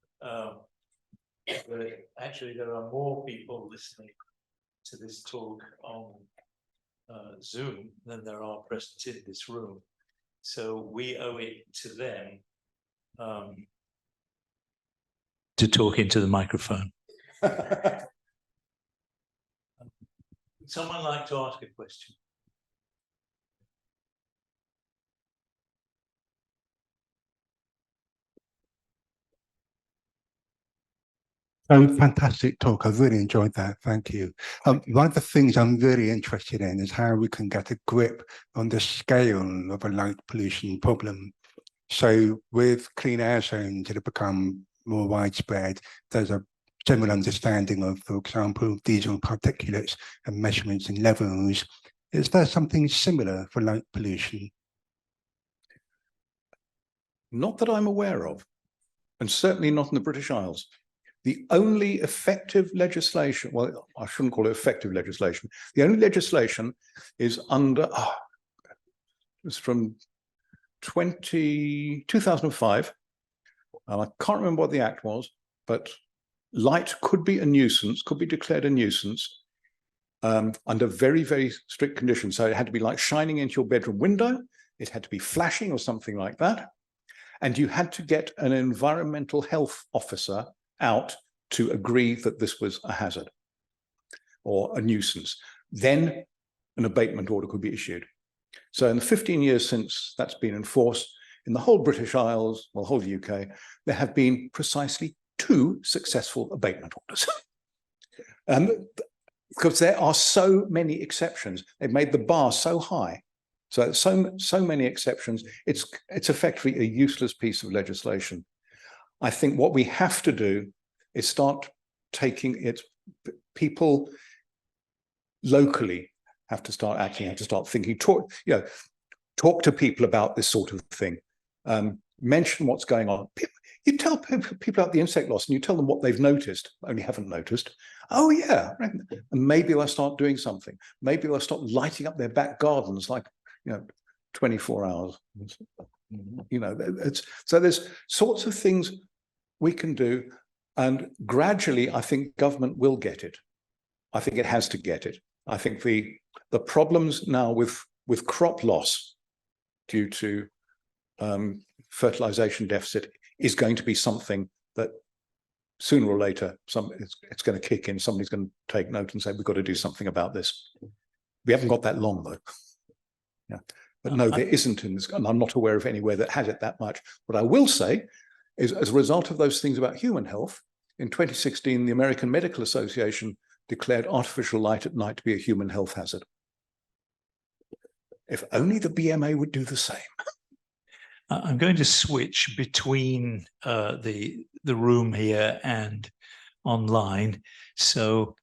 that actually there are more people listening to this talk on Zoom than there are present in this room. So we owe it to them to talk into the microphone. Would someone like to ask a question? Fantastic talk. I've really enjoyed that. Thank you. One of the things I'm really interested in is how we can get a grip on the scale of a light pollution problem. So with clean air zones that have become more widespread, there's a general understanding of, for example, diesel particulates and measurements in levels. Is there something similar for light pollution? Not that I'm aware of, and certainly not in the British Isles. The only effective legislation, well, I shouldn't call it effective legislation. The only legislation is under, it's from 2005, and I can't remember what the act was, but light could be a nuisance, could be declared a nuisance under very, very strict conditions. So it had to be like shining into your bedroom window, it had to be flashing or something like that, and you had to get an environmental health officer out to agree that this was a hazard or a nuisance. Then an abatement order could be issued. So in the 15 years since that's been enforced, in the whole British Isles, well, whole UK, there have been precisely 2 successful abatement orders. Because there are so many exceptions. They've made the bar so high. So many exceptions, it's effectively a useless piece of legislation. I think what we have to do is start taking it, people locally have to start acting, have to start thinking, talk to people about this sort of thing, mention what's going on. You tell people about the insect loss and you tell them what they've noticed, only haven't noticed. Oh yeah, and maybe they'll start doing something. Maybe they'll start lighting up their back gardens like, 24 hours. So there's sorts of things we can do, and gradually I think government will get it. I think it has to get it. I think the problems now with crop loss due to fertilization deficit is going to be something that sooner or later it's going to kick in. Somebody's going to take note and say, we've got to do something about this. We haven't got that long though. Yeah. But no, there isn't in this, and I'm not aware of anywhere that has it that much. What I will say is, as a result of those things about human health, in 2016, the American Medical Association declared artificial light at night to be a human health hazard. If only the BMA would do the same. I'm going to switch between the room here and online. So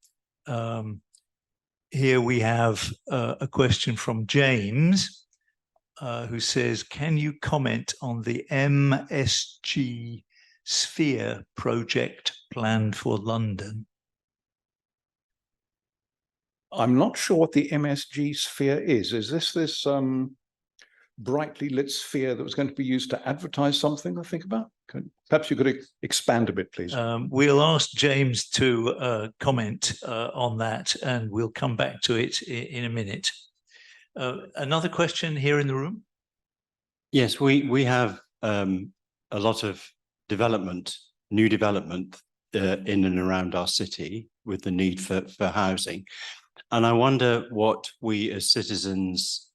here we have a question from James, who says, can you comment on the MSG Sphere project planned for London? I'm not sure what the MSG sphere is. Is this brightly lit sphere that was going to be used to advertise something, I think about? Perhaps you could expand a bit, please. We'll ask James to comment on that, and we'll come back to it in a minute. Another question here in the room? Yes, we have a lot of development, new development in and around our city with the need for housing. And I wonder what we as citizens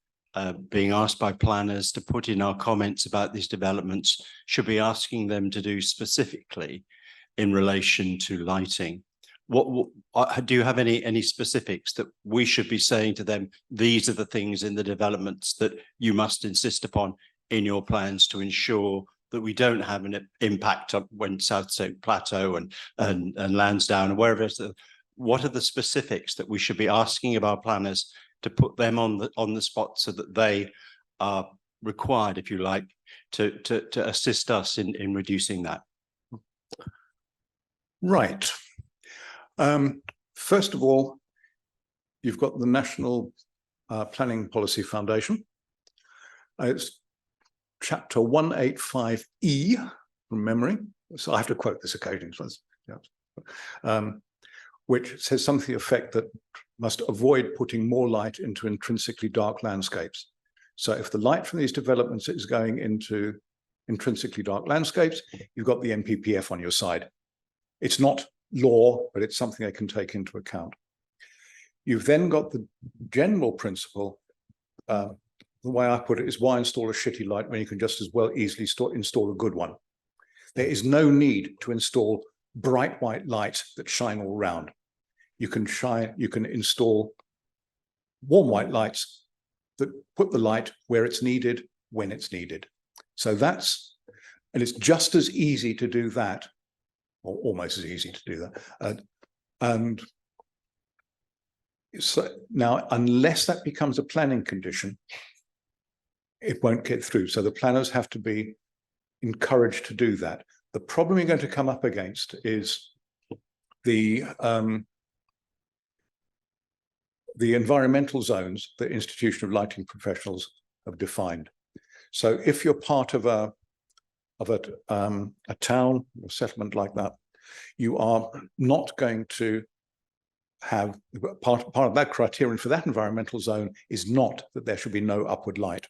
being asked by planners to put in our comments about these developments should be asking them to do specifically in relation to lighting. What do you have any specifics that we should be saying to them? These are the things in the developments that you must insist upon in your plans to ensure that we don't have an impact on when South Stoke Plateau and Lansdowne and wherever it's. What are the specifics that we should be asking of our planners to put them on the spot so that they are required, if you like, to assist us in reducing that? Right. First of all, you've got the National Planning Policy Foundation. It's chapter 185E from memory. So I have to quote this occasionally. Which says something to the effect that must avoid putting more light into intrinsically dark landscapes. So if the light from these developments is going into intrinsically dark landscapes, you've got the NPPF on your side. It's not law, but it's something they can take into account. You've then got the general principle, the way I put it is, why install a shitty light when you can just as well easily install a good one? There is no need to install bright white lights that shine all around. You can install warm white lights that put the light where it's needed, when it's needed. So and it's just as easy to do that, or almost as easy to do that. And so now, unless that becomes a planning condition, it won't get through. So the planners have to be encouraged to do that. The problem you're going to come up against is the environmental zones that Institution of Lighting Professionals have defined. So if you're part of a town, a settlement like that, you are not going to have part of that criterion for that environmental zone is not that there should be no upward light.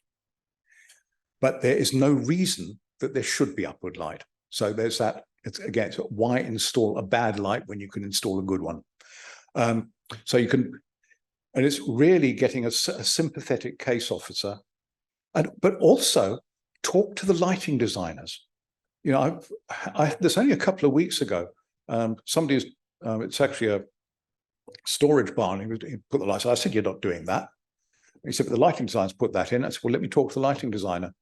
But there is no reason that there should be upward light. So there's that. It's again, so why install a bad light when you can install a good one? So you can, and it's really getting a sympathetic case officer, but also talk to the lighting designers. You know, there's only a couple of weeks ago, somebody's, it's actually a storage barn. He put the lights. I said, you're not doing that. He said, but the lighting designers put that in. I said, well, let me talk to the lighting designer.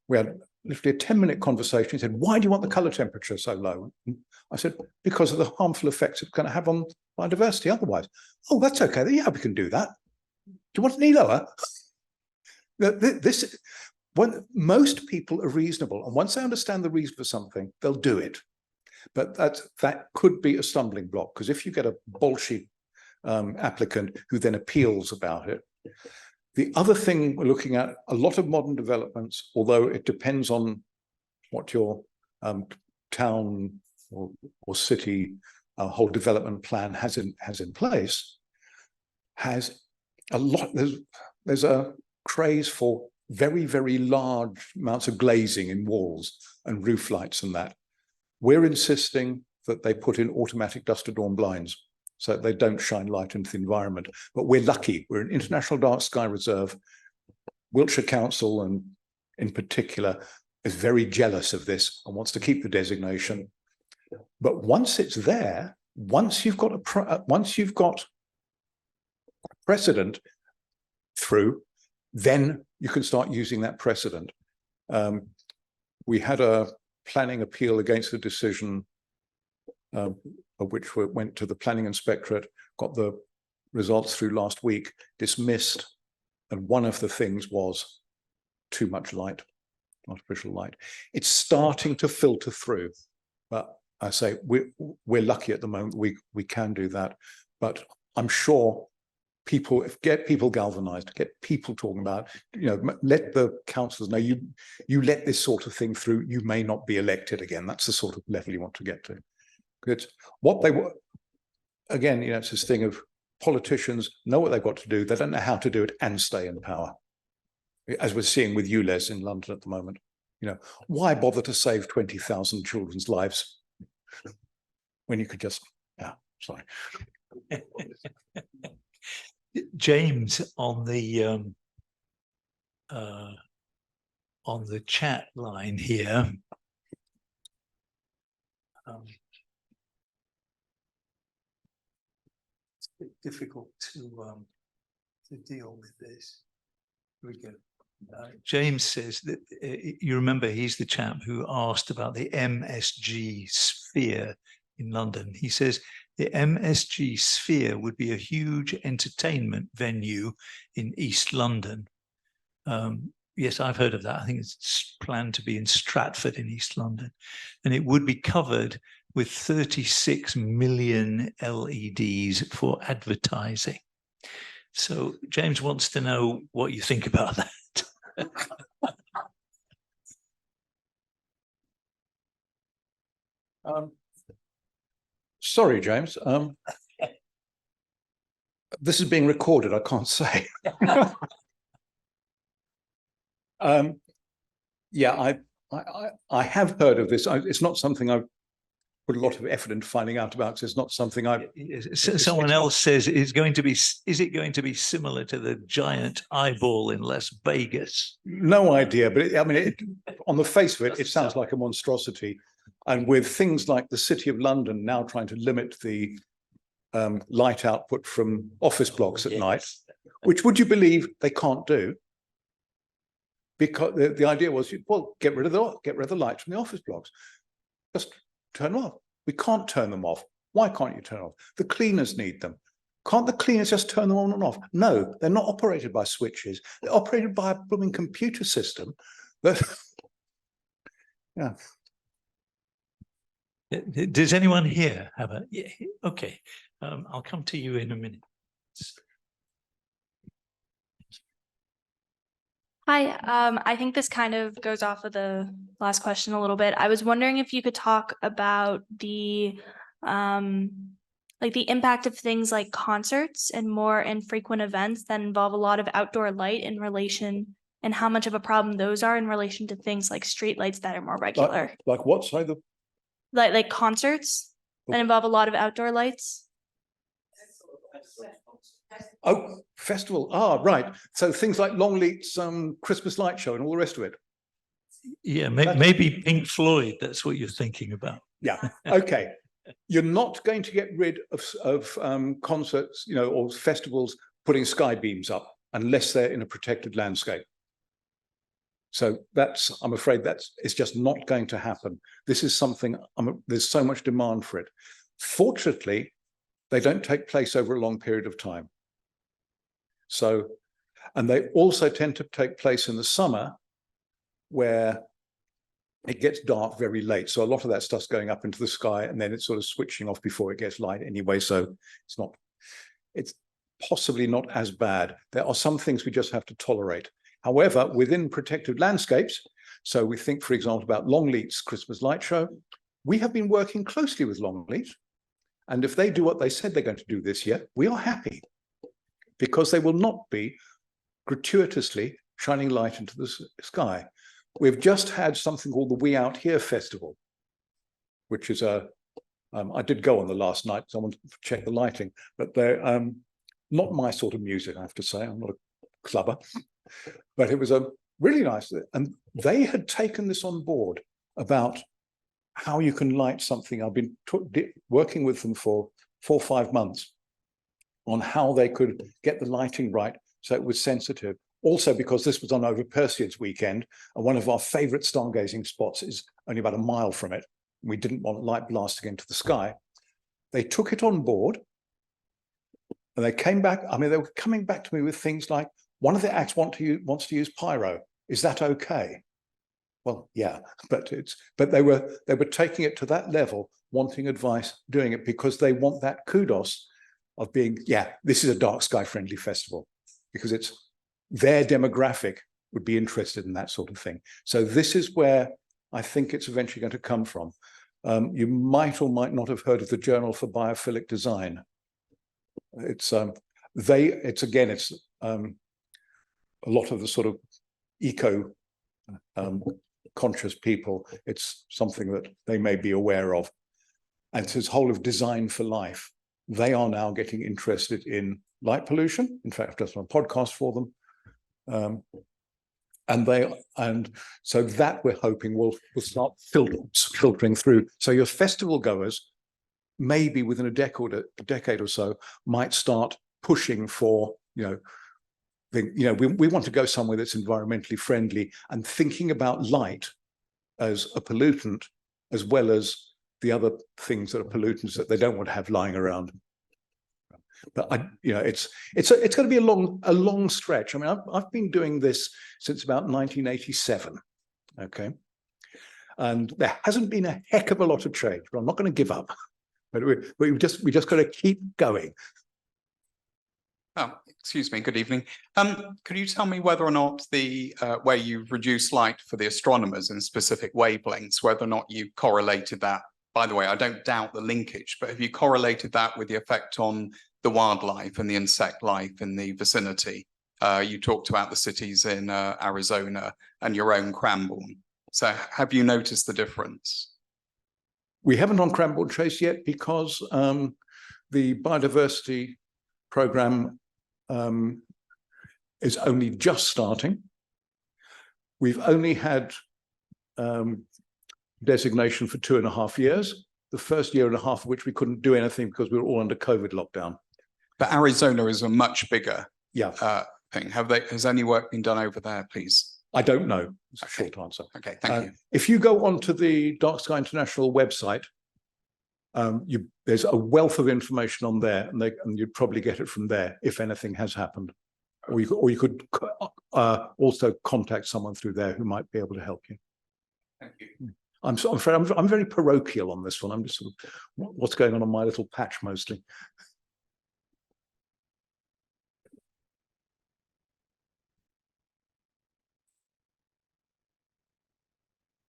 We had literally a 10-minute conversation. He said, why do you want the color temperature so low? I said, because of the harmful effects it's going to have on biodiversity otherwise. Oh, that's okay. Yeah, we can do that. Do you want it any lower? Most people are reasonable. And once they understand the reason for something, they'll do it. But that could be a stumbling block, because if you get a bolshy applicant who then appeals about it. The other thing we're looking at, a lot of modern developments, although it depends on what your town or city whole development plan has in place, has a lot. There's a craze for very, very large amounts of glazing in walls and roof lights and that. We're insisting that they put in automatic duster dawn blinds, so they don't shine light into the environment. But we're lucky. We're an International Dark Sky Reserve. Wiltshire Council, and in particular, is very jealous of this and wants to keep the designation. But once it's there, once you've got precedent through, then you can start using that precedent. We had a planning appeal against the decision of which went to the planning inspectorate, got the results through last week, dismissed, and one of the things was too much light, artificial light. It's starting to filter through, but I say we're lucky at the moment we can do that, but I'm sure get people galvanized, get people talking about, let the councillors know you let this sort of thing through, you may not be elected again. That's the sort of level you want to get to. It's what they were, again, it's this thing of politicians know what they've got to do, they don't know how to do it and stay in power. As we're seeing with ULEZ in London at the moment. Why bother to save 20,000 children's lives when you could just, sorry. James on the chat line here. It's a bit difficult to deal with this. Here we go. James says that you remember he's the chap who asked about the MSG sphere in London. He says the MSG sphere would be a huge entertainment venue in East London. Yes, I've heard of that. I think it's planned to be in Stratford in East London. And it would be covered with 36 million LEDs for advertising. So James wants to know what you think about that. Sorry, James. This is being recorded. I can't say. Yeah, I have heard of this. It's not something I've put a lot of effort into finding out about. So it's not something I've. Someone else says it's going to be. Is it going to be similar to the giant eyeball in Las Vegas? No idea, but on the face of it, it sounds like a monstrosity. And with things like the City of London now trying to limit the light output from office blocks at night, which would you believe they can't do? Because the idea was, well, get rid of the lights from the office blocks. Just turn them off. We can't turn them off. Why can't you turn them off? The cleaners need them. Can't the cleaners just turn them on and off? No, they're not operated by switches. They're operated by a blooming computer system. That, yeah. Does anyone here have a? Yeah, okay, I'll come to you in a minute. Hi, I think this kind of goes off of the last question a little bit. I was wondering if you could talk about the impact of things like concerts and more infrequent events that involve a lot of outdoor light in relation, and how much of a problem those are in relation to things like street lights that are more regular. Like what? Sorry, Like concerts that involve a lot of outdoor lights. Oh, festival. Ah, right. So things like Longleat's Christmas light show and all the rest of it. Yeah, maybe Pink Floyd. That's what you're thinking about. Yeah. Okay. You're not going to get rid of concerts, or festivals putting sky beams up unless they're in a protected landscape. So I'm afraid it's just not going to happen. This is something, there's so much demand for it. Fortunately, they don't take place over a long period of time. So, and they also tend to take place in the summer wit's it gets dark very late. So a lot of that stuff's going up into the sky and then it's sort of switching off before it gets light anyway. So it's possibly not as bad. There are some things we just have to tolerate. However, within protected landscapes, so we think, for example, about Longleat's Christmas light show, we have been working closely with Longleat. And if they do what they said they're going to do this year, we are happy because they will not be gratuitously shining light into the sky. We've just had something called the We Out Here Festival, which is I did go on the last night, so I wanted to check the lighting, but they're not my sort of music, I have to say. I'm not a clubber, but it was a really nice, and they had taken this on board about how you can light something. I've been working with them for 4 or 5 months on how they could get the lighting right so it was sensitive. Also, because this was on over Perseids weekend, and one of our favorite stargazing spots is only about a mile from it. We didn't want light blasting into the sky. They took it on board, and they came back. I mean, they were coming back to me with things like, one of the acts wants to use pyro. Is that okay? Well, yeah, but they were taking it to that level, wanting advice, doing it because they want that kudos of being, yeah, this is a dark sky friendly festival, because it's their demographic would be interested in that sort of thing. So this is where I think it's eventually going to come from. You might or might not have heard of the Journal for Biophilic Design. It's a lot of the sort of eco conscious people. It's something that they may be aware of. And it's this whole of design for life. They are now getting interested in light pollution. In fact, I've just done a podcast for them. And so that we're hoping will start filtering through. So your festival goers, maybe within a decade or so, might start pushing for, we want to go somewhere that's environmentally friendly, and thinking about light as a pollutant, as well as the other things that are pollutants that they don't want to have lying around. But it's going to be a long stretch. I mean, I've been doing this since about 1987. Okay, and there hasn't been a heck of a lot of change. But I'm not going to give up. But we just got to keep going. Oh, excuse me. Good evening. Could you tell me whether or not the where you reduce light for the astronomers in specific wavelengths, whether or not you correlated that? By the way, I don't doubt the linkage, but have you correlated that with the effect on the wildlife and the insect life in the vicinity? You talked about the cities in Arizona and your own Cranborne. So have you noticed the difference? We haven't on Cranborne Chase yet, because the biodiversity program is only just starting. We've only had designation for 2.5 years, the first year and a half of which we couldn't do anything because we were all under COVID lockdown. But Arizona is a much bigger thing. Has any work been done over there, please? I don't know. It's a short answer. Okay, thank you. If you go onto the Dark Sky International website, there's a wealth of information on there, and you'd probably get it from there if anything has happened. Or you could also contact someone through there who might be able to help you. Thank you. I'm afraid I'm very parochial on this one. I'm just sort of what's going on my little patch mostly.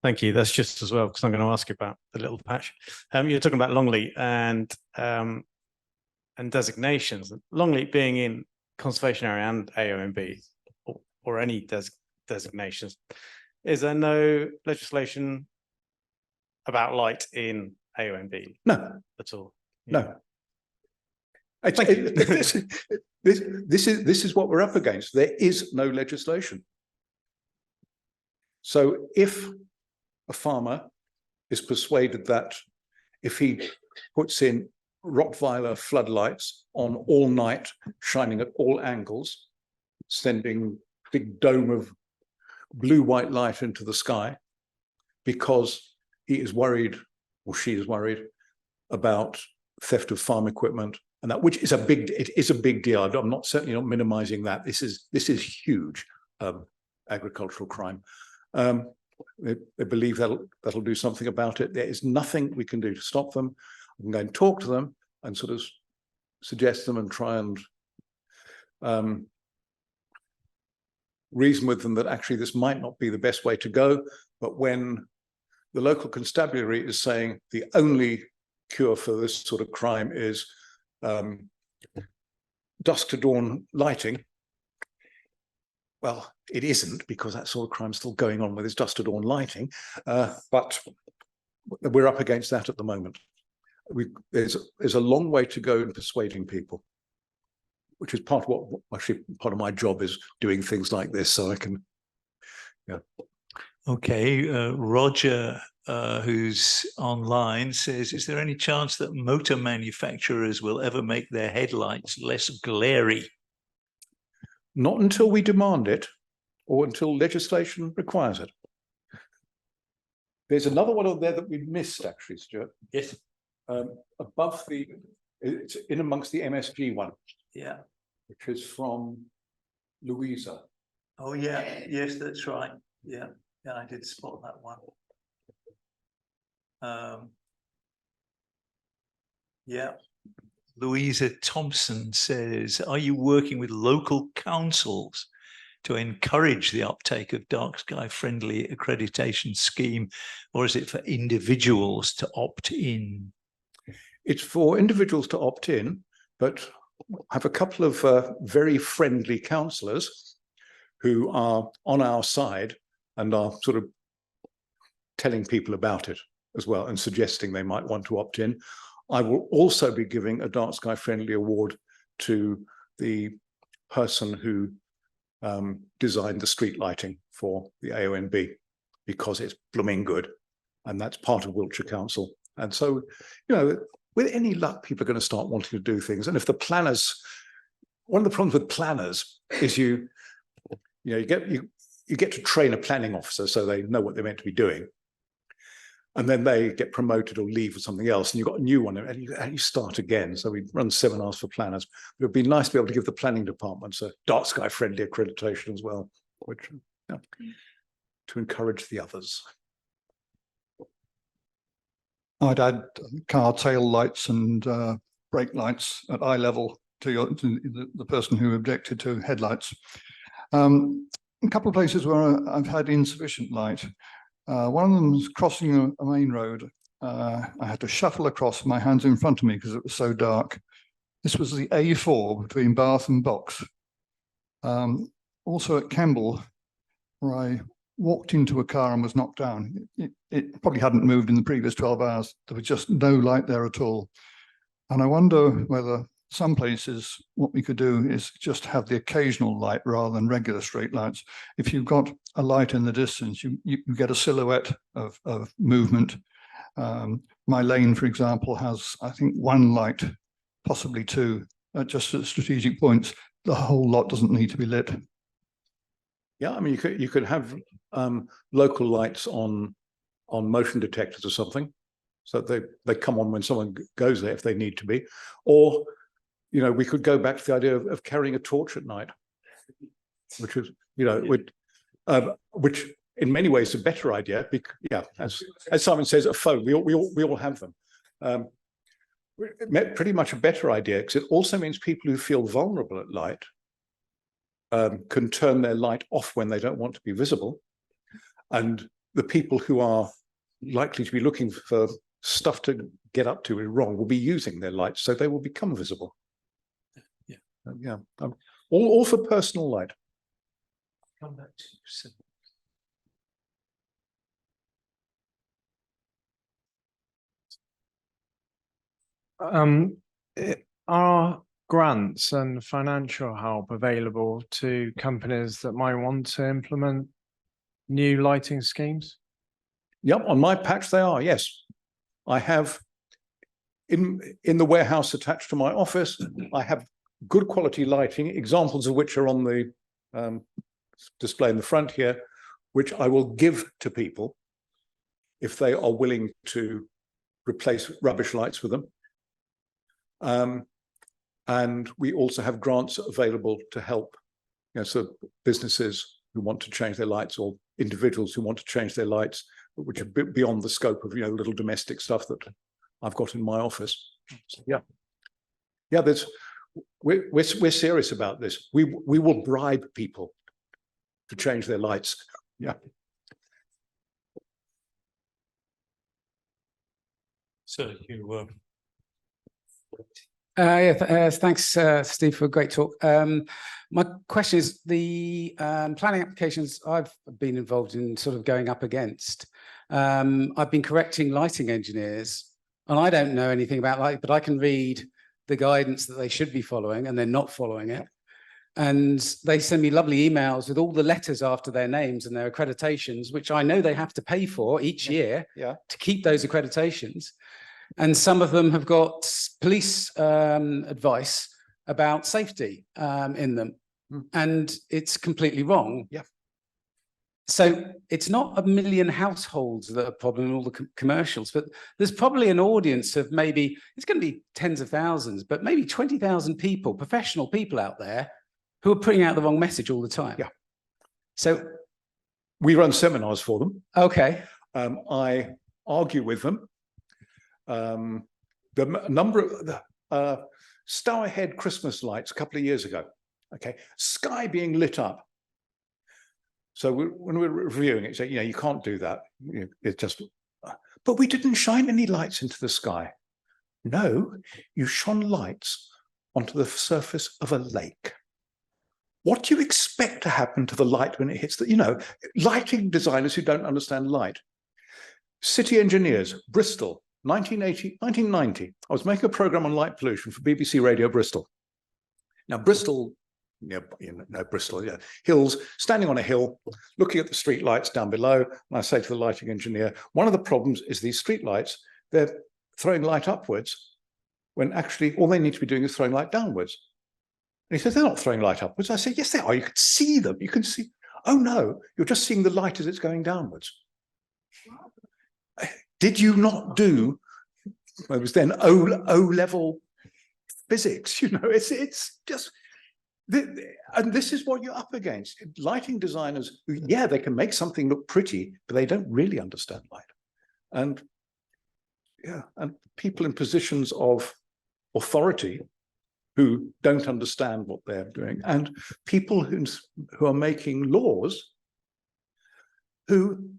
Thank you. That's just as well, because I'm going to ask you about the little patch. You're talking about Longleat and designations. Longleat being in conservation area and AONB, or any designations. Is there no legislation about light in AONB? No, at all. No. This is what we're up against. There is no legislation. So if a farmer is persuaded that if he puts in Rottweiler floodlights on all night, shining at all angles, sending a big dome of blue-white light into the sky, because he is worried, or she is worried, about theft of farm equipment, and that, which is a big deal. I'm certainly not minimizing that. This is huge agricultural crime. They believe that'll do something about it. There is nothing we can do to stop them. We can go and talk to them and sort of suggest them and try and reason with them that actually this might not be the best way to go. But when the local constabulary is saying the only cure for this sort of crime is dusk to dawn lighting, well, it isn't, because that sort of crime is still going on with this dusk to dawn lighting, but we're up against that at the moment. There's a long way to go in persuading people, which is part of my job is doing things like this, so I can. Okay, Roger who's online says, is there any chance that motor manufacturers will ever make their headlights less glary? Not until we demand it or until legislation requires it. There's another one on there that we missed, actually, Stuart. Yes. Above the, it's in amongst the MSG one. Yeah. Which is from Louisa. Oh, yeah. Yes, that's right. Yeah. Yeah, I did spot that one. Yeah. Louisa Thompson says, are you working with local councils to encourage the uptake of dark sky friendly accreditation scheme, or is it for individuals to opt in? It's for individuals to opt in, but I have a couple of very friendly councillors who are on our side and are sort of telling people about it as well and suggesting they might want to opt in. I will also be giving a dark sky friendly award to the person who designed the street lighting for the AONB, because it's blooming good, and that's part of Wiltshire Council. And so, you know, with any luck, people are going to start wanting to do things. And if the planners, one of the problems with planners is you get to train a planning officer so they know what they're meant to be doing, and then they get promoted or leave for something else, and you've got a new one, and you start again. So we run seminars for planners. It would be nice to be able to give the planning departments a dark sky friendly accreditation as well, which to encourage the others. I'd add car tail lights and brake lights at eye level to the person who objected to headlights. A couple of places where I've had insufficient light. One of them was crossing a main road. I had to shuffle across with my hands in front of me because it was so dark. This was the A4 between Bath and Box. Also at Kemble, where I walked into a car and was knocked down. It probably hadn't moved in the previous 12 hours. There was just no light there at all. And I wonder whether some places, what we could do is just have the occasional light rather than regular straight lights. If you've got a light in the distance, you get a silhouette of movement. My lane, for example, has, I think, one light, possibly two, just at strategic points. The whole lot doesn't need to be lit. Yeah, I mean, you could have local lights on motion detectors or something, so that they come on when someone goes there if they need to be. Or, you know, we could go back to the idea of carrying a torch at night, which is, you know, which in many ways is a better idea. Yeah, as Simon says, a phone. We all have them. Pretty much a better idea, because it also means people who feel vulnerable at light can turn their light off when they don't want to be visible, and the people who are likely to be looking for stuff to get up to wrong will be using their lights, so they will become visible. Yeah, all for personal light. Come back to you. Are grants and financial help available to companies that might want to implement new lighting schemes? Yep, on my patch they are, yes. I have in the warehouse attached to my office, I have good quality lighting, examples of which are on the display in the front here, which I will give to people if they are willing to replace rubbish lights with them. And we also have grants available to help, you know, so businesses who want to change their lights, or individuals who want to change their lights, which are a bit beyond the scope of, you know, little domestic stuff that I've got in my office. So, yeah, we're serious about this. We will bribe people to change their lights. Yeah. So you thanks, Steve, for a great talk. My question is, the planning applications I've been involved in sort of going up against, I've been correcting lighting engineers, and I don't know anything about light, but I can read the guidance that they should be following, and they're not following it. And they send me lovely emails with all the letters after their names and their accreditations, which I know they have to pay for each year to keep those accreditations. And some of them have got police advice about safety in them. And it's completely wrong. Yeah. So it's not a million households that are problem in all the commercials, but there's probably an audience of maybe, it's going to be tens of thousands, but maybe 20,000 people, professional people out there who are putting out the wrong message all the time. Yeah. So we run seminars for them. Okay. I argue with them. The number of Stourhead Christmas lights a couple of years ago, okay, sky being lit up. So when we were reviewing it, say, you can't do that. It's just, but we didn't shine any lights into the sky. No, you shone lights onto the surface of a lake. What do you expect to happen to the light when it hits the, lighting designers who don't understand light. City engineers, Bristol, 1990. I was making a program on light pollution for BBC Radio Bristol. Now, Bristol, Bristol, hills, standing on a hill, looking at the street lights down below. And I say to the lighting engineer, one of the problems is these street lights, they're throwing light upwards when actually all they need to be doing is throwing light downwards. And he says, they're not throwing light upwards. I say, yes, they are. You can see them. You can see. Oh, no, you're just seeing the light as it's going downwards. Did you not do, it was then O-level physics, it's just, and this is what you're up against. Lighting designers who, they can make something look pretty, but they don't really understand light. And and people in positions of authority who don't understand what they're doing, and people who are making laws who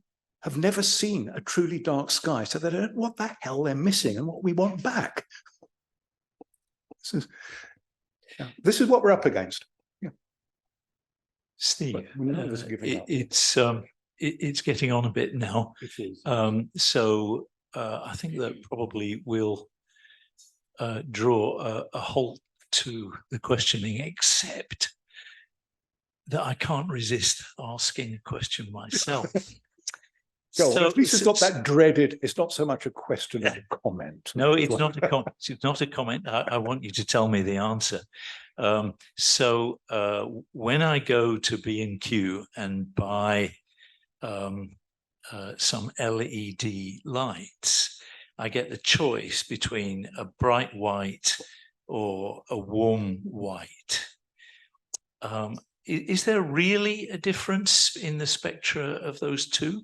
have never seen a truly dark sky, so they don't know what the hell they're missing and what we want back. This is what we're up against. Yeah. Steve, it's getting on a bit now. It is. So I think that probably will draw a halt to the questioning, except that I can't resist asking a question myself. So at least it's not that dreaded. It's not so much a question as a comment. No, it's not a comment. It's not a comment. I want you to tell me the answer. So when I go to B&Q and buy some LED lights, I get the choice between a bright white or a warm white. Is there really a difference in the spectra of those two?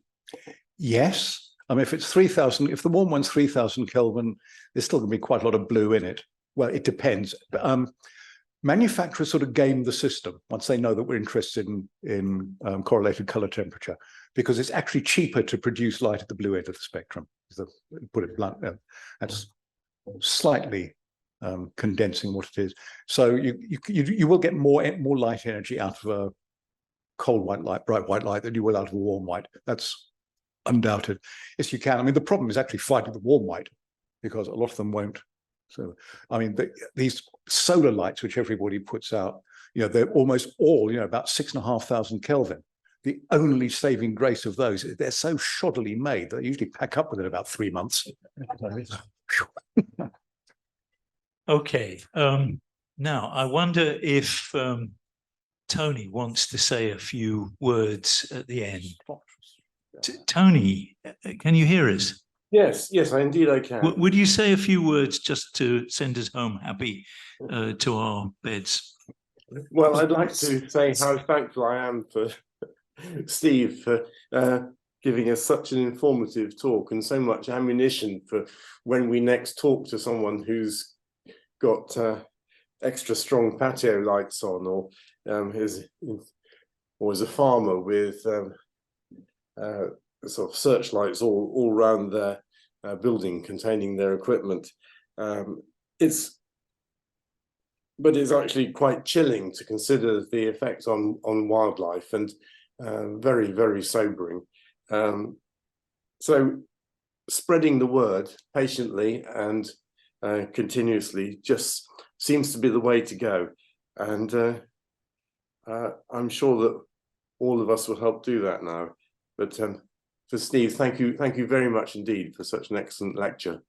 Yes. I mean, if it's 3,000, if the warm one's 3,000 Kelvin, there's still going to be quite a lot of blue in it. Well, it depends. Manufacturers sort of game the system once they know that we're interested in correlated color temperature, because it's actually cheaper to produce light at the blue end of the spectrum. Put it blunt, that's slightly condensing what it is. So you will get more light energy out of a cold white light, bright white light, than you will out of a warm white. That's undoubted. Yes, you can. I mean, the problem is actually fighting the warm white, because a lot of them won't. So, I mean, these solar lights, which everybody puts out, they're almost all, about 6,500 Kelvin. The only saving grace of those is they're so shoddily made that they usually pack up within about 3 months. Okay. Now, I wonder if Tony wants to say a few words at the end. Tony, can you hear us? Yes, indeed I can. Would you say a few words just to send us home happy to our beds? Well, I'd like to say how thankful I am for Steve for giving us such an informative talk and so much ammunition for when we next talk to someone who's got extra strong patio lights on, or is a farmer with sort of searchlights all around their building containing their equipment. It's actually quite chilling to consider the effect on wildlife, and very, very sobering. So spreading the word patiently and continuously just seems to be the way to go. And I'm sure that all of us will help do that now. But for Steve, thank you very much indeed for such an excellent lecture.